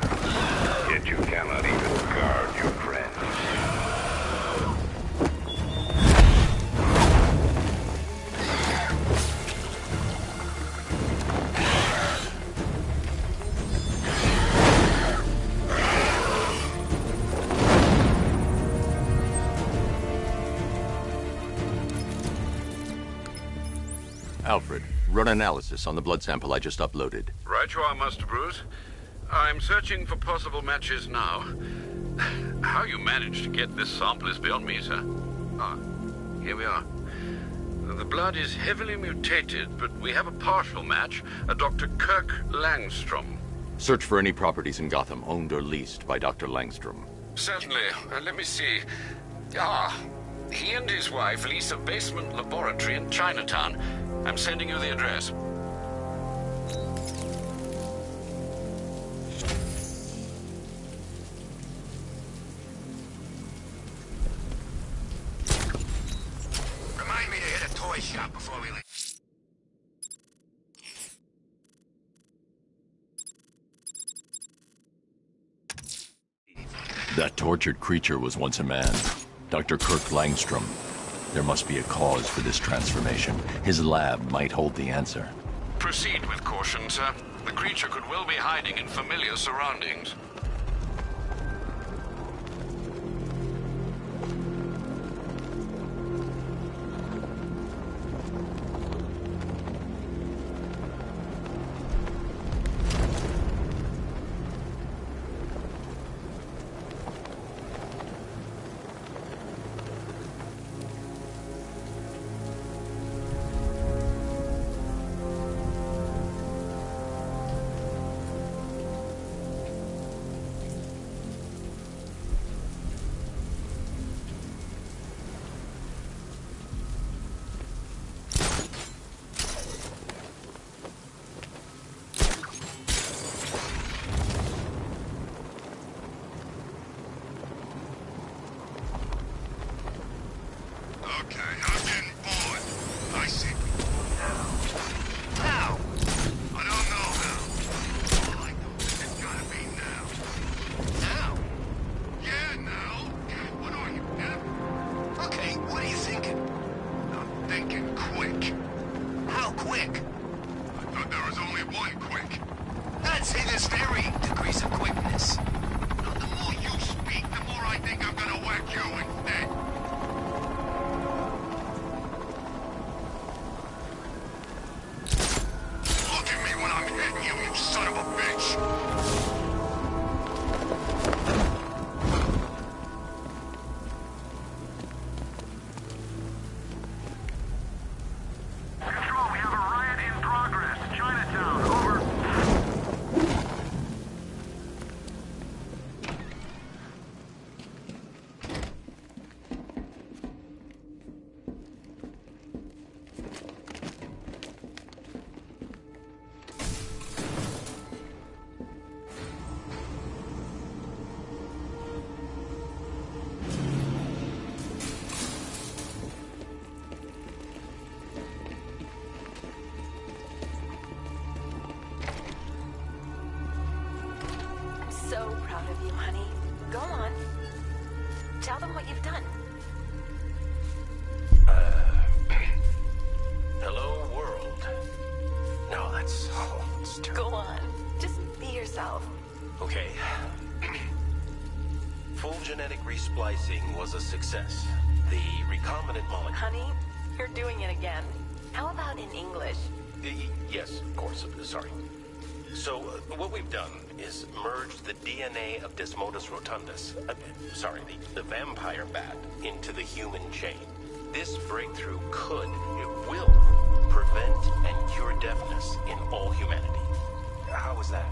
S9: Yet you cannot even guard your friends.
S1: Alfred, run analysis on the blood sample I just uploaded.
S7: Right you are, Master Bruce. I'm searching for possible matches now. How you managed to get this sample is beyond me, sir. Ah, here we are. The blood is heavily mutated, but we have a partial match, a Dr. Kirk Langstrom.
S1: Search for any properties in Gotham owned or leased by Dr. Langstrom.
S7: Certainly. Let me see. Ah, he and his wife lease a basement laboratory in Chinatown. I'm sending you the address.
S5: Remind me to hit a toy shop before we leave.
S1: That tortured creature was once a man. Dr. Kirk Langstrom. There must be a cause for this transformation. His lab might hold the answer.
S7: Proceed with caution, sir. The creature could well be hiding in familiar surroundings.
S6: So proud of you, honey. Go on. Tell them what you've done.
S19: Hello, world. No, that's terrible.
S6: Go on. Just be yourself.
S19: Okay. Full genetic resplicing was a success. The recombinant molecule...
S6: Honey, you're doing it again. How about in English?
S19: Yes, of course. Sorry. So, what we've done is merged the DNA of Desmodus rotundus, the vampire bat, into the human chain. This breakthrough will prevent and cure deafness in all humanity. How was that?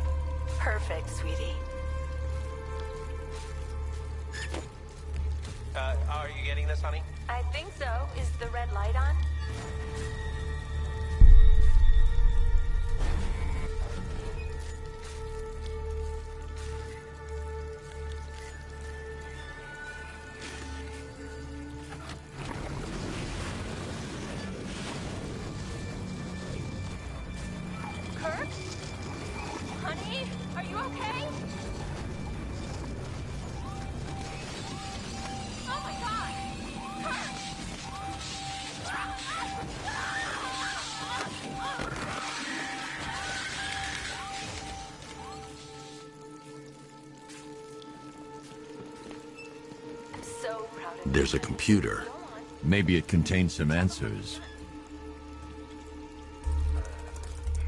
S6: Perfect, sweetie.
S19: Are you getting this, honey?
S6: I think so. Is the red light on? Kirk? Honey, are you okay? Oh my God! Kirk! I'm so proud of you.
S1: There's a computer. Maybe it contains some answers.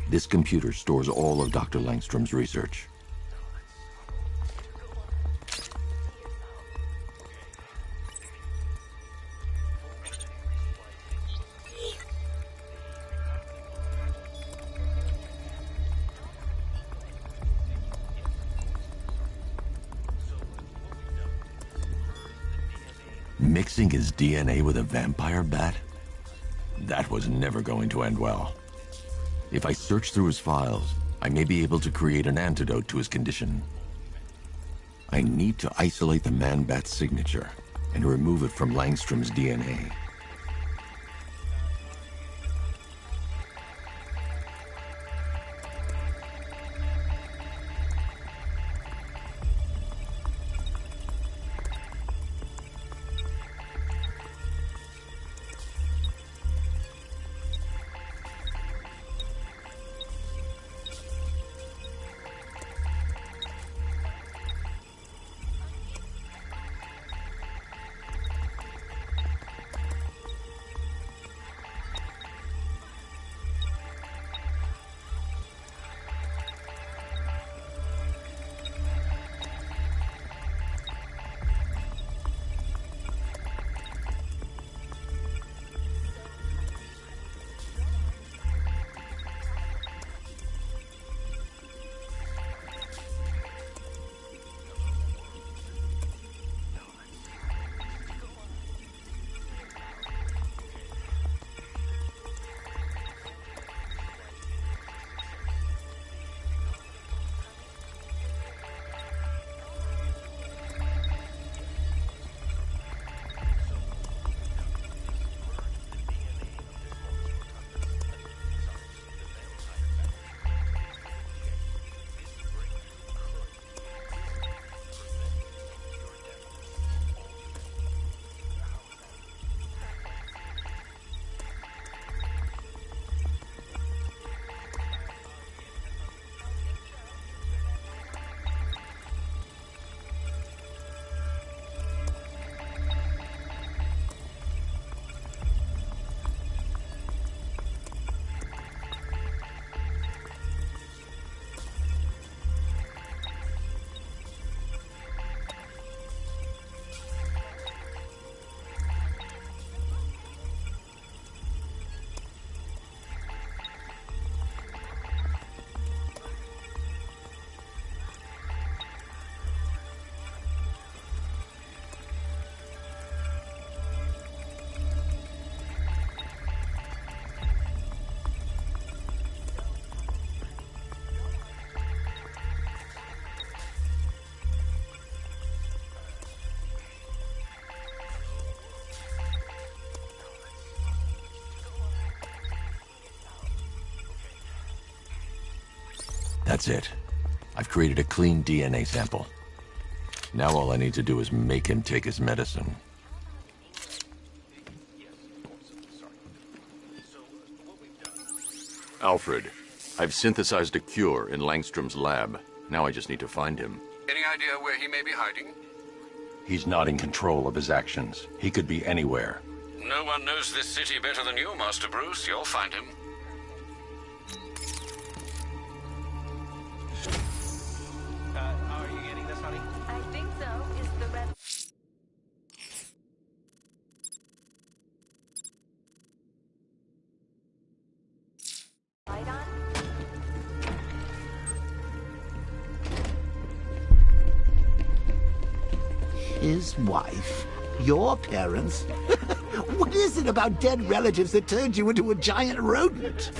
S1: This computer stores all of Dr. Langstrom's research. Mixing his DNA with a vampire bat? That was never going to end well. If I search through his files, I may be able to create an antidote to his condition. I need to isolate the man-bat's signature and remove it from Langstrom's DNA. That's it. I've created a clean DNA sample. Now all I need to do is make him take his medicine.
S3: Alfred, I've synthesized a cure in Langstrom's lab. Now I just need to find him.
S7: Any idea where he may be hiding?
S1: He's not in control of his actions. He could be anywhere.
S7: No one knows this city better than you, Master Bruce. You'll find him.
S18: Are you getting this, honey?
S6: I think so. Is the red... light on?
S15: His wife? Your parents? What is it about dead relatives that turned you into a giant rodent?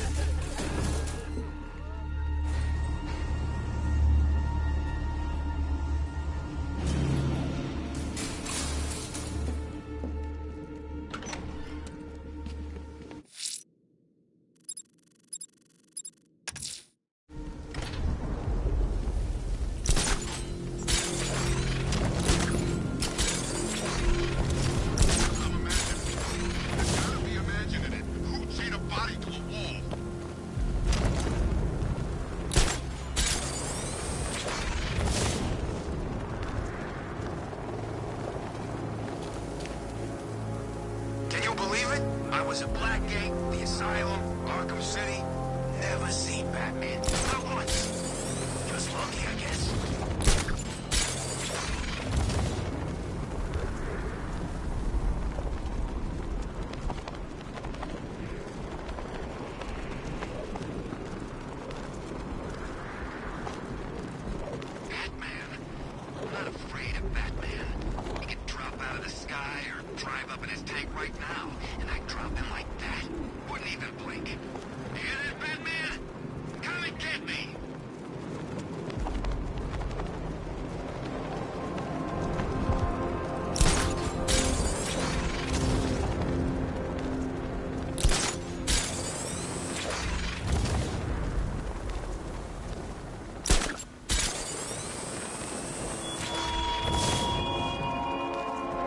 S5: Can you believe it? I was at Blackgate, the Asylum, Arkham City. Never seen Batman. Not once. Just lucky, I guess. Batman? I'm not afraid of Batman. He could drop out of the sky or drive up in his tank right now, and I'd drop him like that. Wouldn't even blink. You hear that, Batman? Come and get me!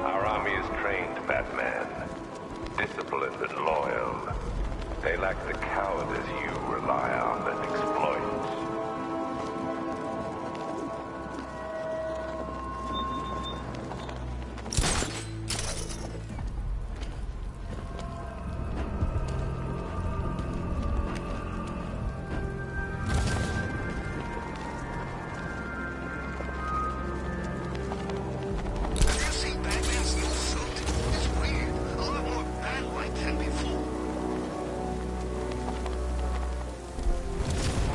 S9: Our army is trained, Batman. Disciplined and loyal. They lack the cowardice you rely on and exploit.
S5: Have you seen Batman's new suit? It's weird. A lot more bat-like than before.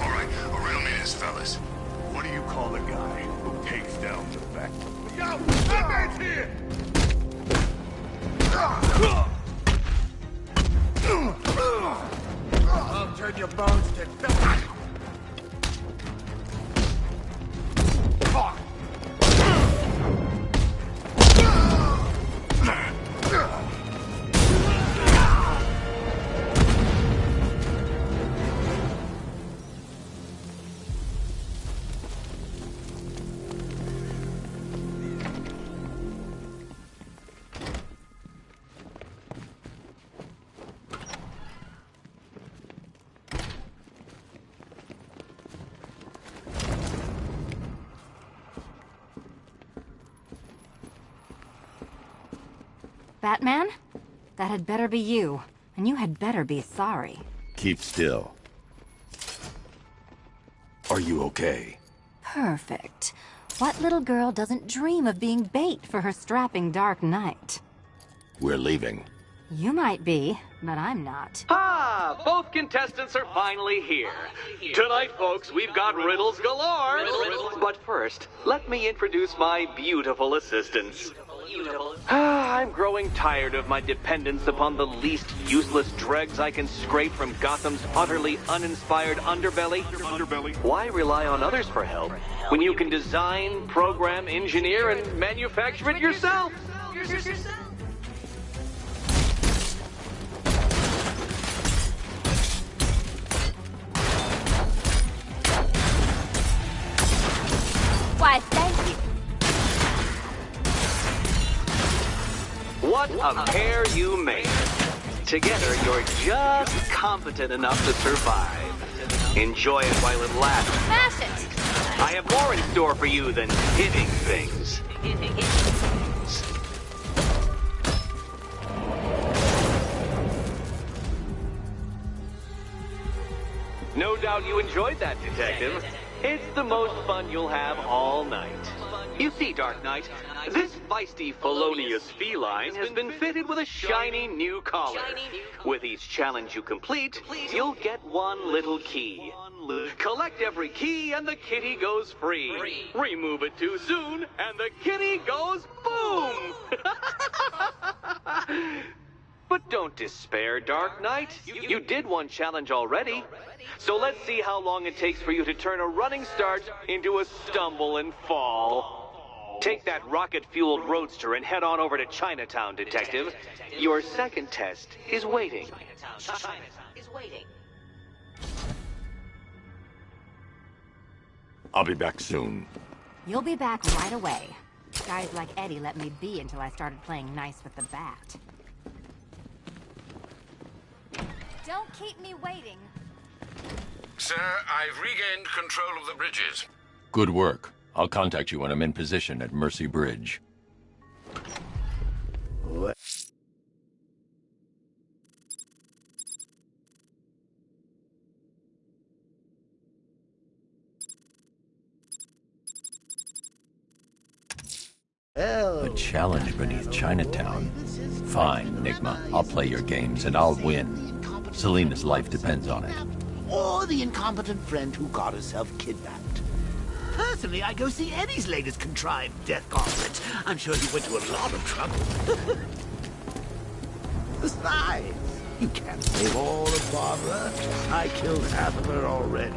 S11: All right, riddle me this, fellas. What do you call the guy who takes down the back? Yo, Batman's here!
S14: I'll turn your bones to dust.
S20: Batman? That had better be you. And you had better be sorry.
S1: Keep still. Are you okay?
S20: Perfect. What little girl doesn't dream of being bait for her strapping Dark Knight?
S1: We're leaving.
S20: You might be, but I'm not.
S18: Ah, both contestants are finally here. Tonight, folks, we've got riddles galore. But first, let me introduce my beautiful assistants. I'm growing tired of my dependence upon the least useless dregs I can scrape from Gotham's utterly uninspired underbelly. Why rely on others for help when you can design, program, engineer, and manufacture it yourself? What a pair you make. Together, you're just competent enough to survive. Enjoy it while it lasts.
S13: Smash it!
S18: I have more in store for you than hitting things. No doubt you enjoyed that, Detective. It's the most fun you'll have all night. You see, Dark Knight, this feisty, felonious feline has been fitted with a shiny new collar. With each challenge you complete, you'll get one little key. Collect every key and the kitty goes free. Remove it too soon and the kitty goes boom! But don't despair, Dark Knight. You did one challenge already. So let's see how long it takes for you to turn a running start into a stumble and fall. Take that rocket-fueled roadster and head on over to Chinatown, Detective. Your second test is waiting.
S1: I'll be back soon.
S20: You'll be back right away. Guys like Eddie let me be until I started playing nice with the bat. Don't keep me waiting.
S7: Sir, I've regained control of the bridges.
S1: Good work. I'll contact you when I'm in position at Mercy Bridge. A challenge beneath Chinatown. Fine, Enigma. I'll play your games and I'll win. Selena's life depends on it.
S15: Or the incompetent friend who got herself kidnapped. Personally, I go see Eddie's latest contrived death gauntlet. I'm sure he went to a lot of trouble. Besides, you can't save all of Barbara. I killed half of her already.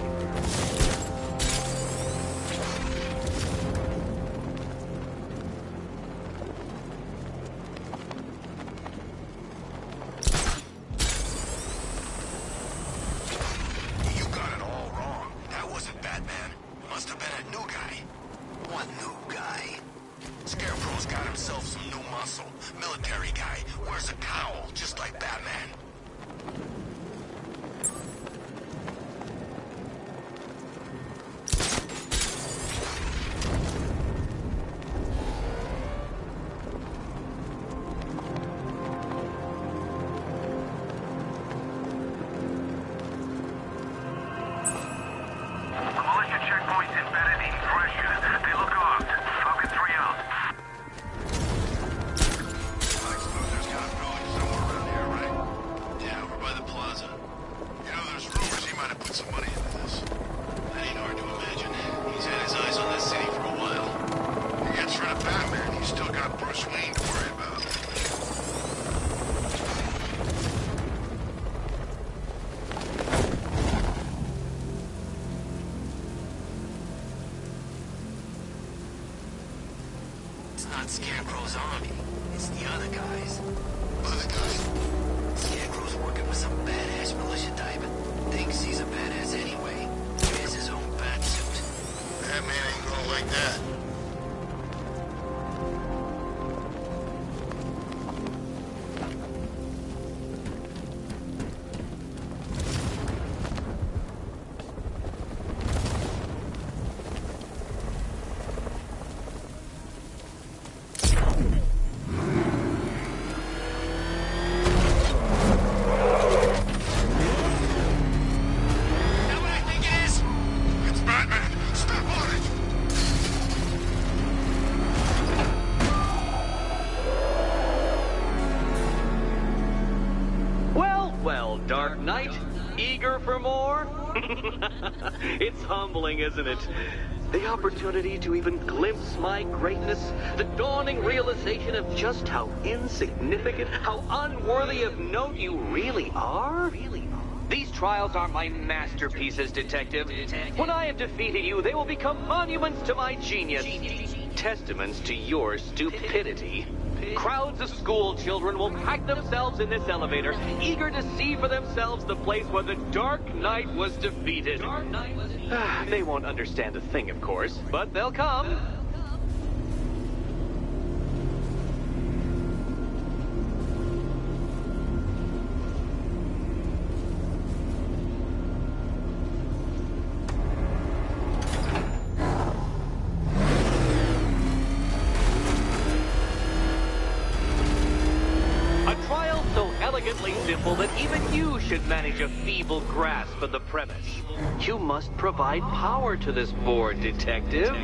S5: Scarecrow's army. It's the other guys. Other guys? Scarecrow's working with some badass militia type. Thinks he's a badass anyway. Wears his own bat suit. That man ain't gonna like that.
S18: Dark Knight, eager for more? It's humbling, isn't it? The opportunity to even glimpse my greatness, the dawning realization of just how insignificant, how unworthy of note you really are? These trials are my masterpieces, Detective. When I have defeated you, they will become monuments to my genius, testaments to your stupidity. Crowds of school children will pack themselves in this elevator, eager to see for themselves the place where the Dark Knight was defeated. They won't understand a thing, of course, but they'll come. simple that even you should manage a feeble grasp of the premise. You must provide power to this board, Detective.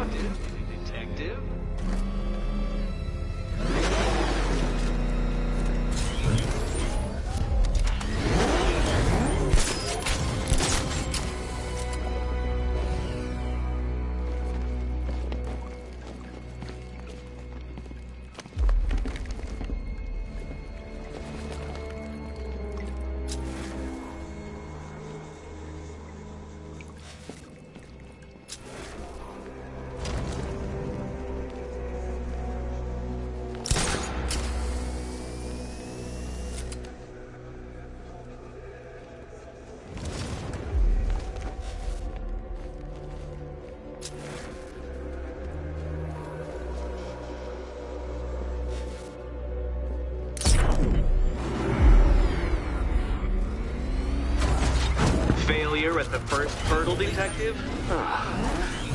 S18: Failure at the first hurdle, Detective?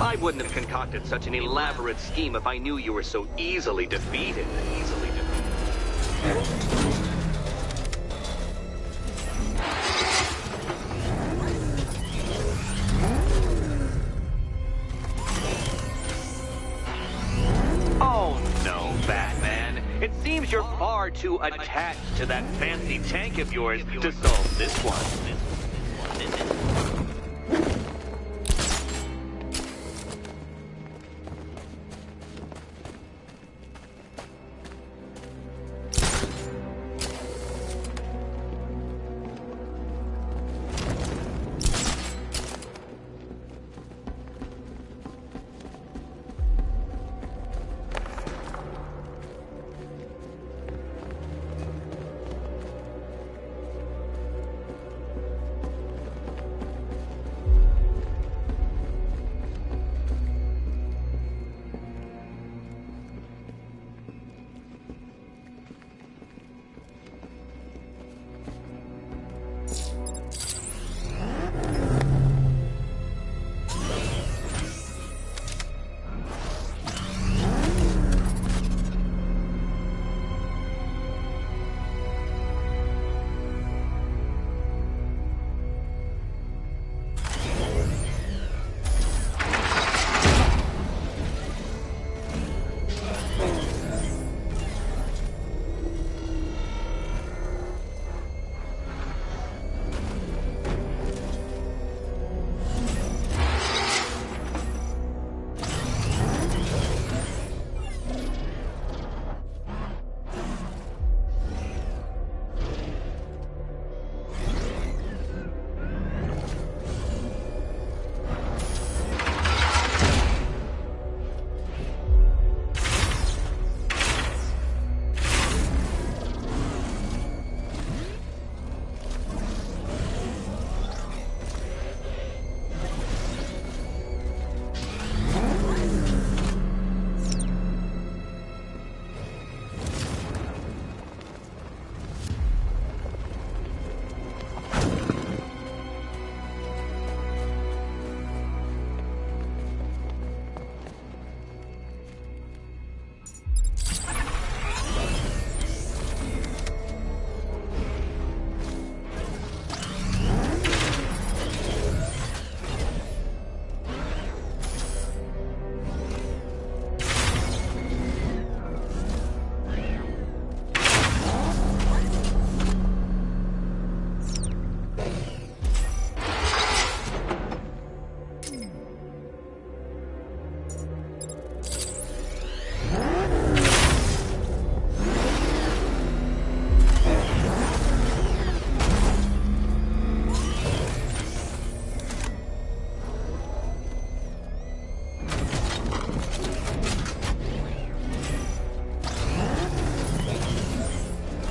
S18: I wouldn't have concocted such an elaborate scheme if I knew you were so easily defeated. Oh no, Batman. It seems you're far too attached to that fancy tank of yours to solve this one.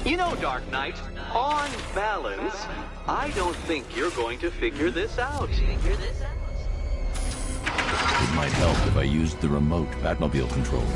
S18: You know, Dark Knight, on balance, I don't think you're going to figure this out.
S1: It might help if I used the remote Batmobile controls.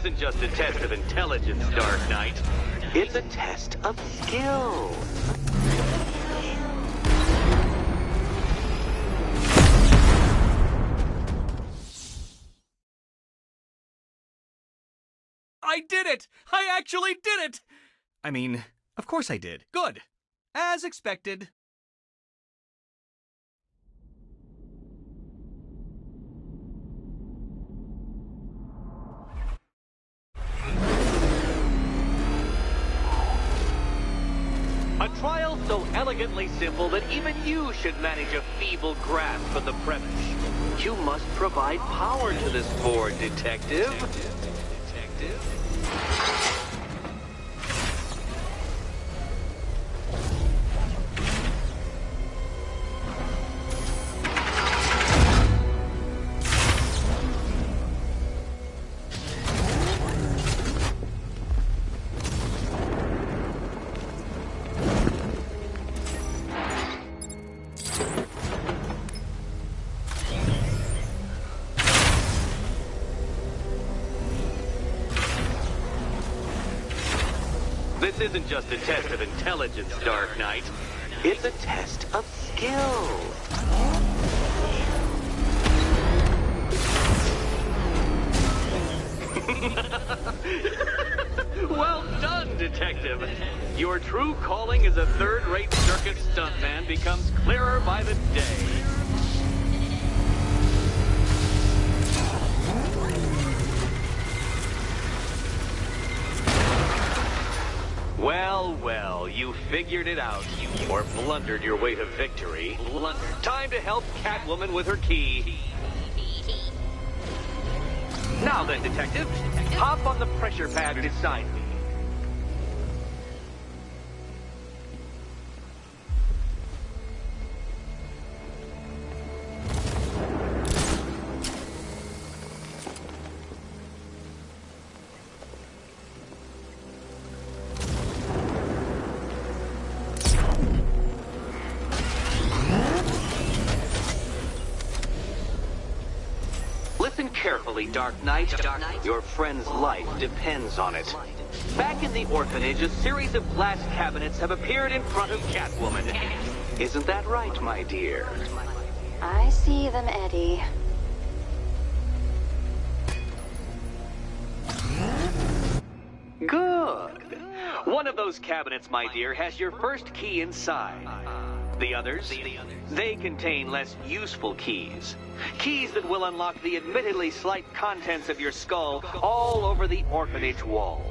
S18: isn't just a test of intelligence, Dark Knight. It's a test of skill.
S2: I did it! I actually did it! I mean, of course I did. Good. As expected.
S18: A trial so elegantly simple that even you should manage a feeble grasp of the premise. You must provide power to this board, Detective. This isn't just a test of intelligence, Dark Knight. It's a test of skill. Well done, Detective. Your true calling as a third-rate circus stuntman becomes clearer by the day. Well, well, you figured it out. Or blundered your way to victory. Time to help Catwoman with her key. Now then, Detective, hop on the pressure pad beside me. Listen carefully, Dark Knight. Your friend's life depends on it. Back in the orphanage, a series of glass cabinets have appeared in front of Catwoman. Isn't that right, my dear?
S20: I see them, Eddie.
S18: Good. One of those cabinets, my dear, has your first key inside. The others, they contain less useful keys. Keys that will unlock the admittedly slight contents of your skull all over the orphanage wall.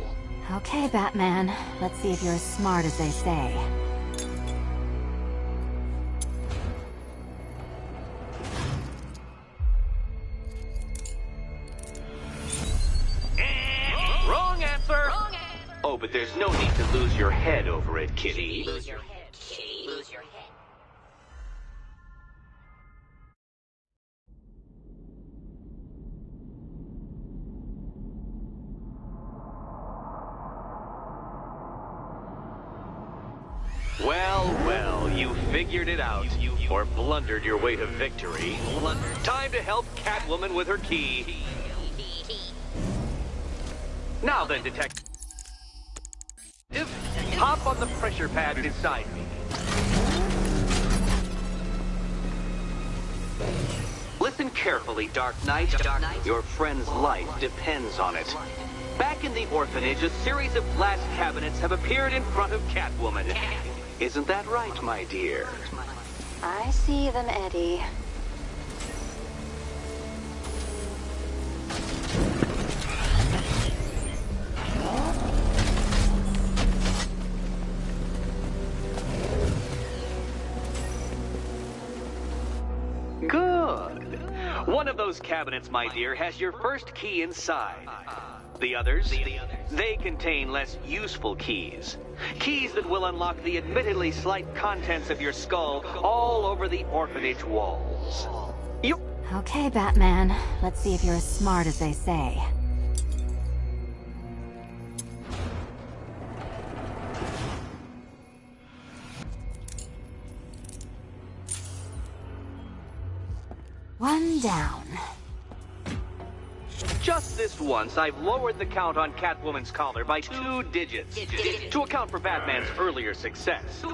S20: Okay, Batman. Let's see if you're as smart as they say.
S18: Wrong answer! Oh, but there's no need to lose your head over it, kitty.
S13: Lose your head, kitty. Lose your head.
S18: Well, well, you figured it out. Or blundered your way to victory. Time to help Catwoman with her key. Now then, Detective, hop on the pressure pad beside me. Listen carefully, Dark Knight. Your friend's life depends on it. Back in the orphanage, a series of glass cabinets have appeared in front of Catwoman. Isn't that right, my dear?
S20: I see them, Eddie.
S18: Good. One of those cabinets, my dear, has your first key inside. The others, they contain less useful keys. Keys that will unlock the admittedly slight contents of your skull all over the orphanage walls.
S20: Okay, Batman. Let's see if you're as smart as they say. One down.
S18: Just this once, I've lowered the count on Catwoman's collar by 2 digits to account for Batman's earlier success.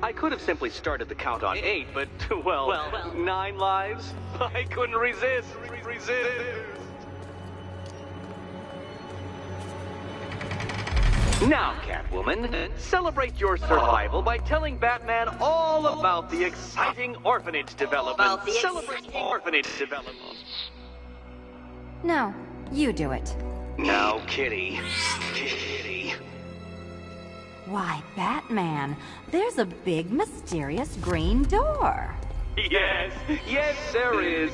S18: I could have simply started the count on 8, but, well, 9 lives? I couldn't resist. Now, Catwoman, celebrate your survival by telling Batman all about the exciting orphanage development. Celebrate orphanage development.
S20: No, you do it.
S18: Now, Kitty. Kitty.
S20: Why, Batman, there's a big, mysterious green door.
S18: Yes, there is.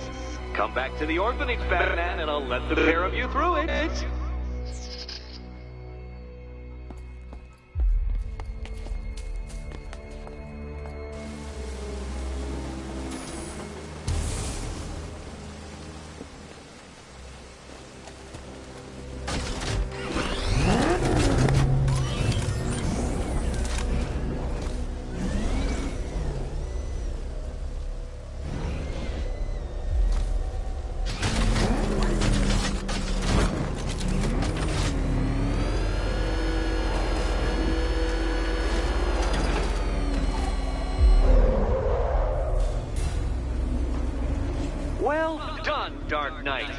S18: Come back to the orphanage, Batman, and I'll let the pair of you through it. Well done, Dark Knight.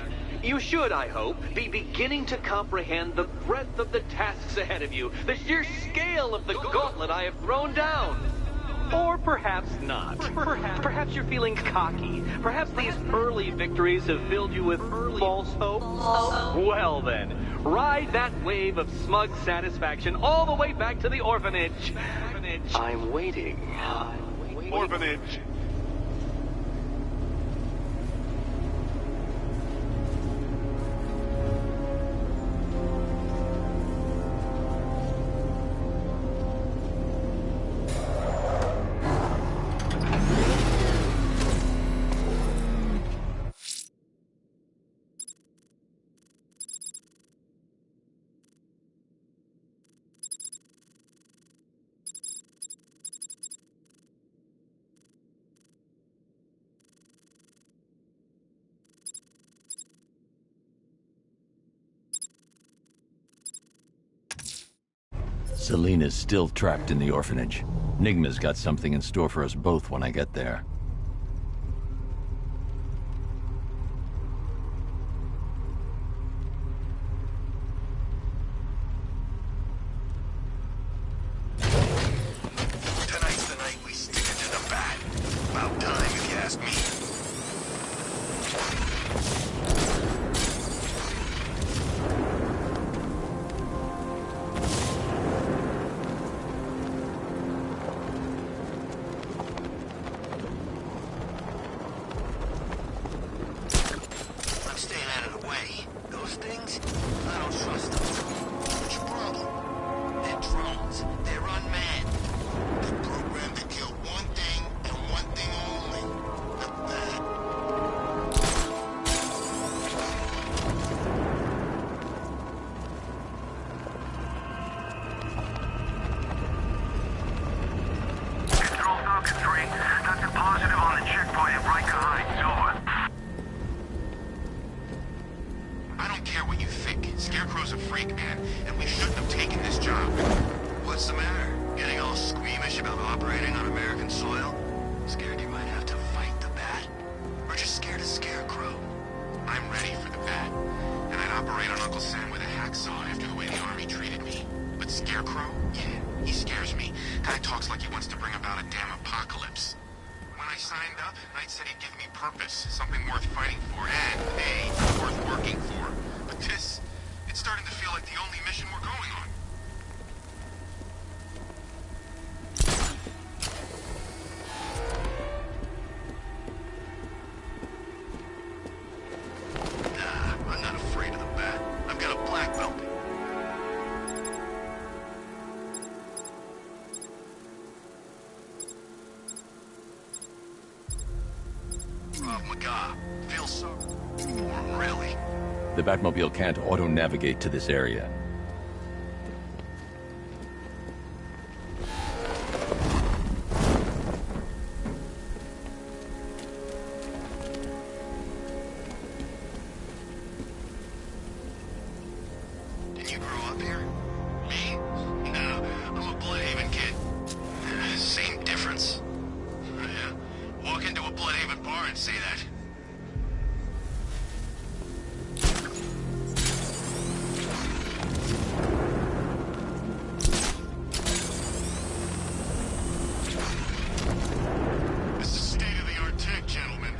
S18: You should, I hope, be beginning to comprehend the breadth of the tasks ahead of you, the sheer scale of the gauntlet I have thrown down. Or perhaps not. Perhaps you're feeling cocky. Perhaps these early victories have filled you with false hope. Well then, ride that wave of smug satisfaction all the way back to the orphanage. I'm waiting.
S11: Orphanage.
S1: Selena's still trapped in the orphanage. Nigma's got something in store for us both when I get there.
S5: Tonight's the night we stick it to the bat. About time, if you ask me.
S1: The Batmobile can't auto-navigate to this area.
S5: car and say that. This is state-of-the-art tech, gentlemen.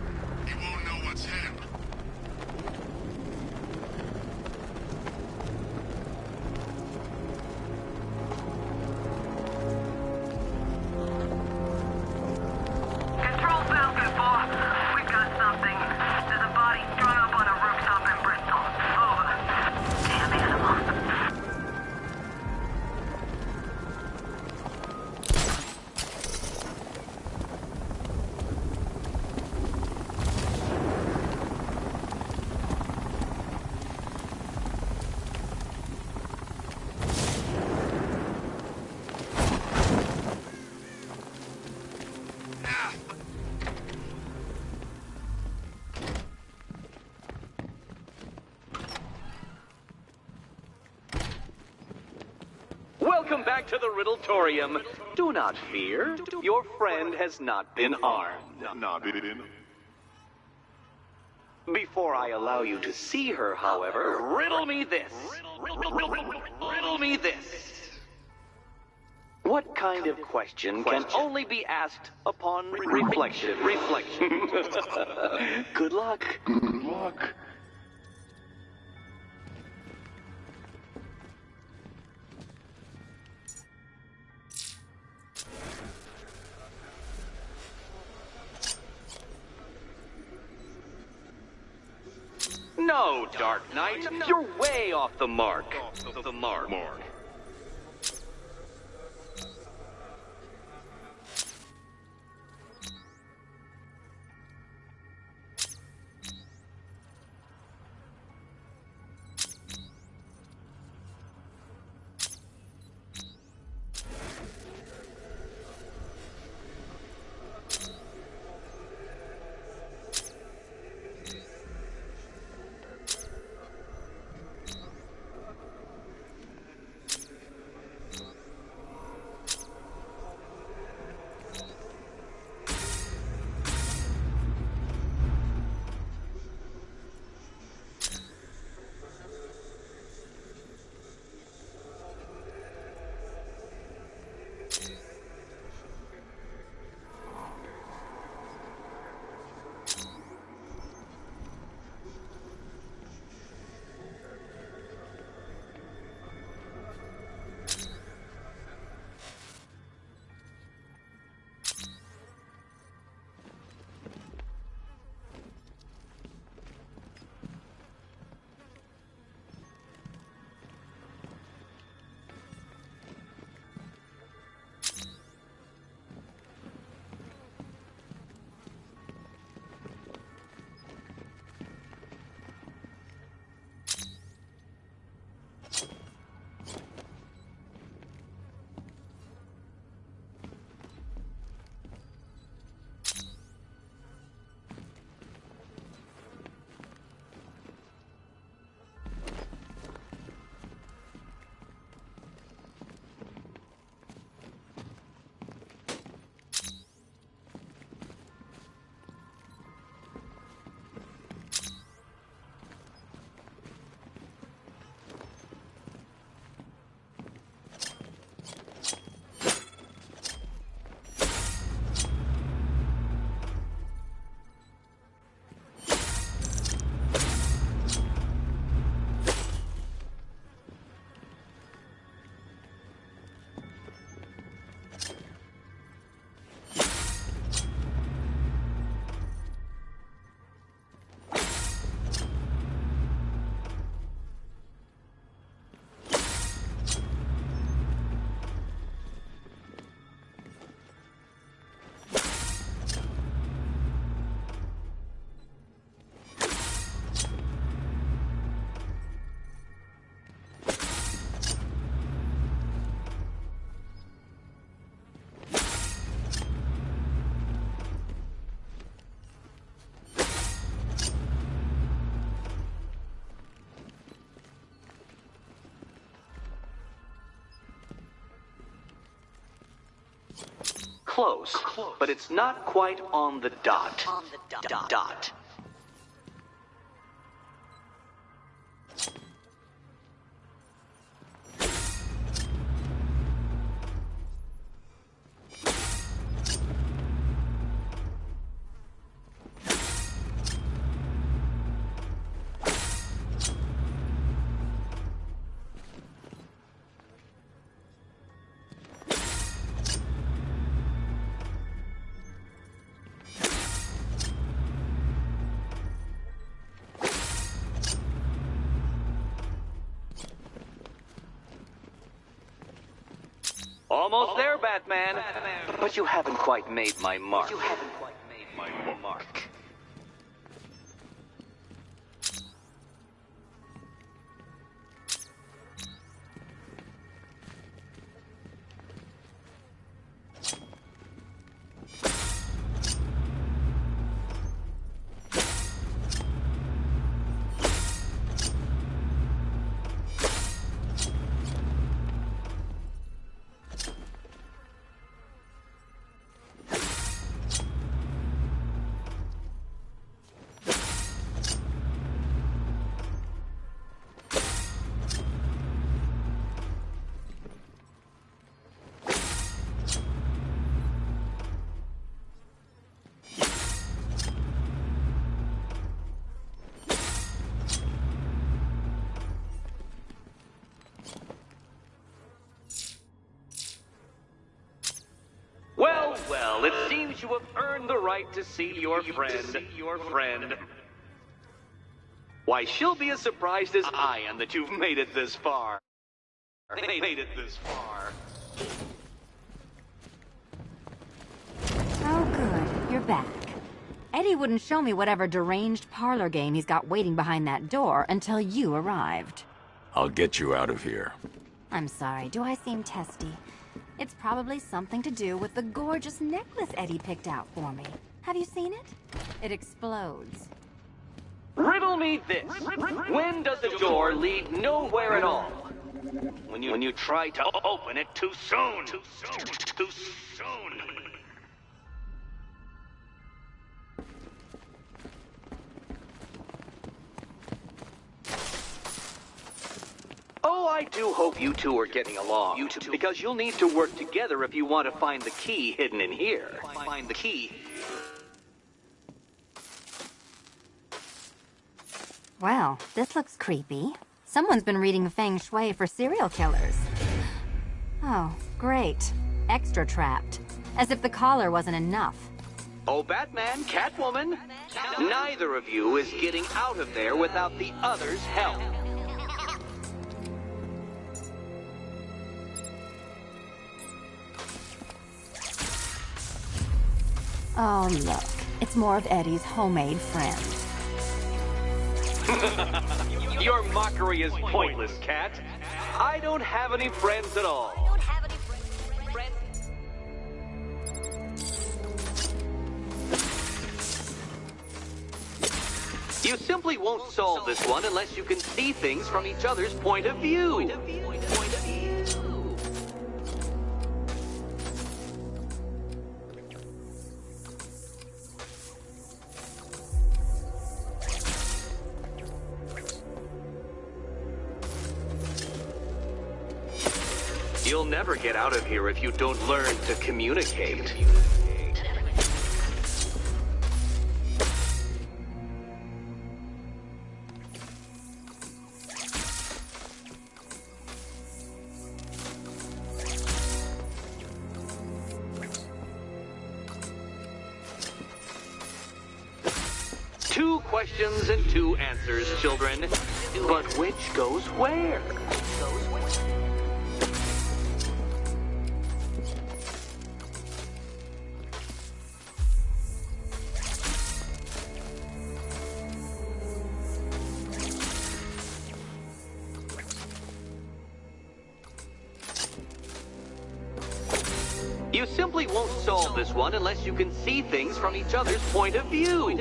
S5: He won't know what's hit him.
S17: Control Falcon 4. We've got something. There's a body strung up on a rooftop in Bristol. Over. Damn animal.
S18: Welcome back to the Riddletorium. Do not fear. Your friend has not been harmed. Before I allow you to see her, however, riddle me this. Riddle me this. What kind of question can only be asked upon reflection? Good luck. Good luck. No, Dark Knight, you're way off the mark. The mark. close, but it's not quite on the dot. Dot. Almost there, Batman. But you haven't quite made my mark. Well, it seems you have earned the right to see your friend. Why, she'll be as surprised as I am that you've made it this far.
S20: Oh, good. You're back. Eddie wouldn't show me whatever deranged parlor game he's got waiting behind that door until you arrived.
S3: I'll get you out of here.
S20: I'm sorry, do I seem testy? It's probably something to do with the gorgeous necklace Eddie picked out for me. Have you seen it? It explodes.
S18: Riddle me this. When does the door lead nowhere at all? When you try to open it too soon. Too soon. Oh, I do hope you two are getting along. Because you'll need to work together if you want to find the key hidden in here. Find the key.
S20: Well, this looks creepy. Someone's been reading Feng Shui for serial killers. Oh, great. Extra trapped. As if the collar wasn't enough.
S18: Oh, Batman, Catwoman, neither of you is getting out of there without the other's help.
S20: Oh, look. It's more of Eddie's homemade friend.
S18: Your mockery is pointless, Cat. I don't have any friends at all. You simply won't solve this one unless you can see things from each other's point of view. You'll never get out of here if you don't learn to communicate. Two questions and two answers, children. But which goes where? You simply won't solve this one unless you can see things from each other's point of view.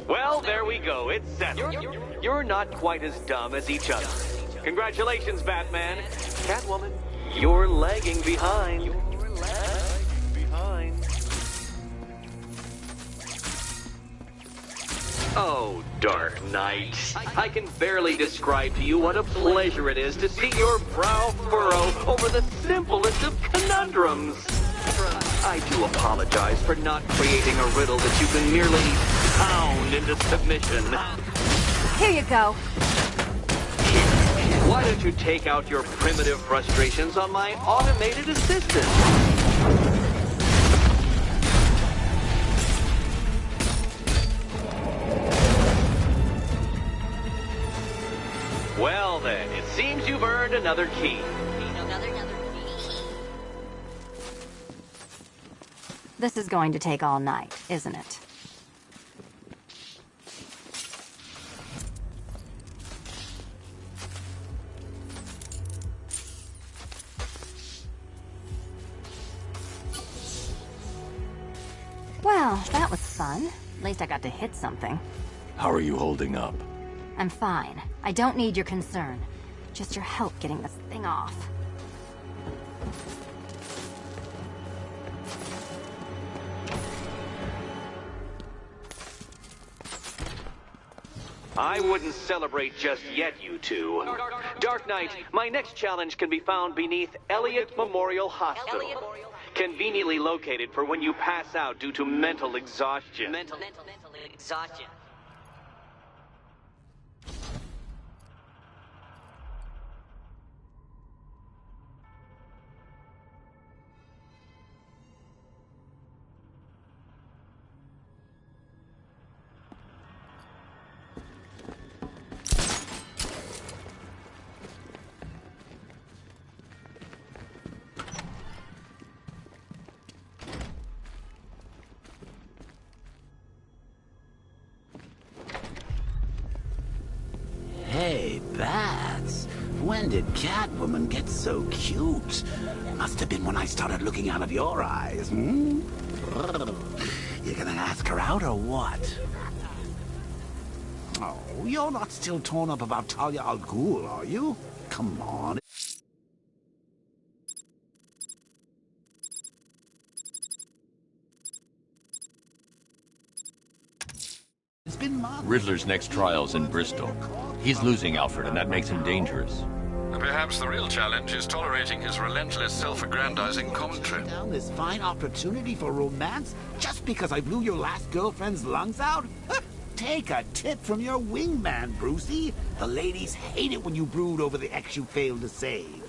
S18: Well, there we go, it's settled. You're not quite as dumb as each other. Congratulations, Batman. Catwoman, you're lagging behind. Oh, Dark Knight. I can barely describe to you what a pleasure it is to see your brow furrow over the simplest of conundrums. I do apologize for not creating a riddle that you can merely pound into submission.
S20: Here you go.
S18: Why don't you take out your primitive frustrations on my automated assistant? Well then, it seems you've earned another key.
S20: This is going to take all night, isn't it? Well, that was fun. At least I got to hit something.
S1: How are you holding up?
S20: I'm fine. I don't need your concern. Just your help getting this thing off.
S18: I wouldn't celebrate just yet, you two. Dark Knight, my next challenge can be found beneath Elliott Memorial Hospital. Conveniently located for when you pass out due to mental exhaustion.
S21: Mental exhaustion.
S15: Hey, Bats. When did Catwoman get so cute? Must have been when I started looking out of your eyes, hmm? You gonna ask her out or what? Oh, you're not still torn up about Talia al Ghul, are you? Come on. It's been months.
S1: Riddler's next trial's in Bristol. He's losing Alfred, and that makes him dangerous.
S7: Perhaps the real challenge is tolerating his relentless self-aggrandizing commentary.
S15: Down this fine opportunity for romance just because I blew your last girlfriend's lungs out? Take a tip from your wingman, Brucey. The ladies hate it when you brood over the ex you failed to save.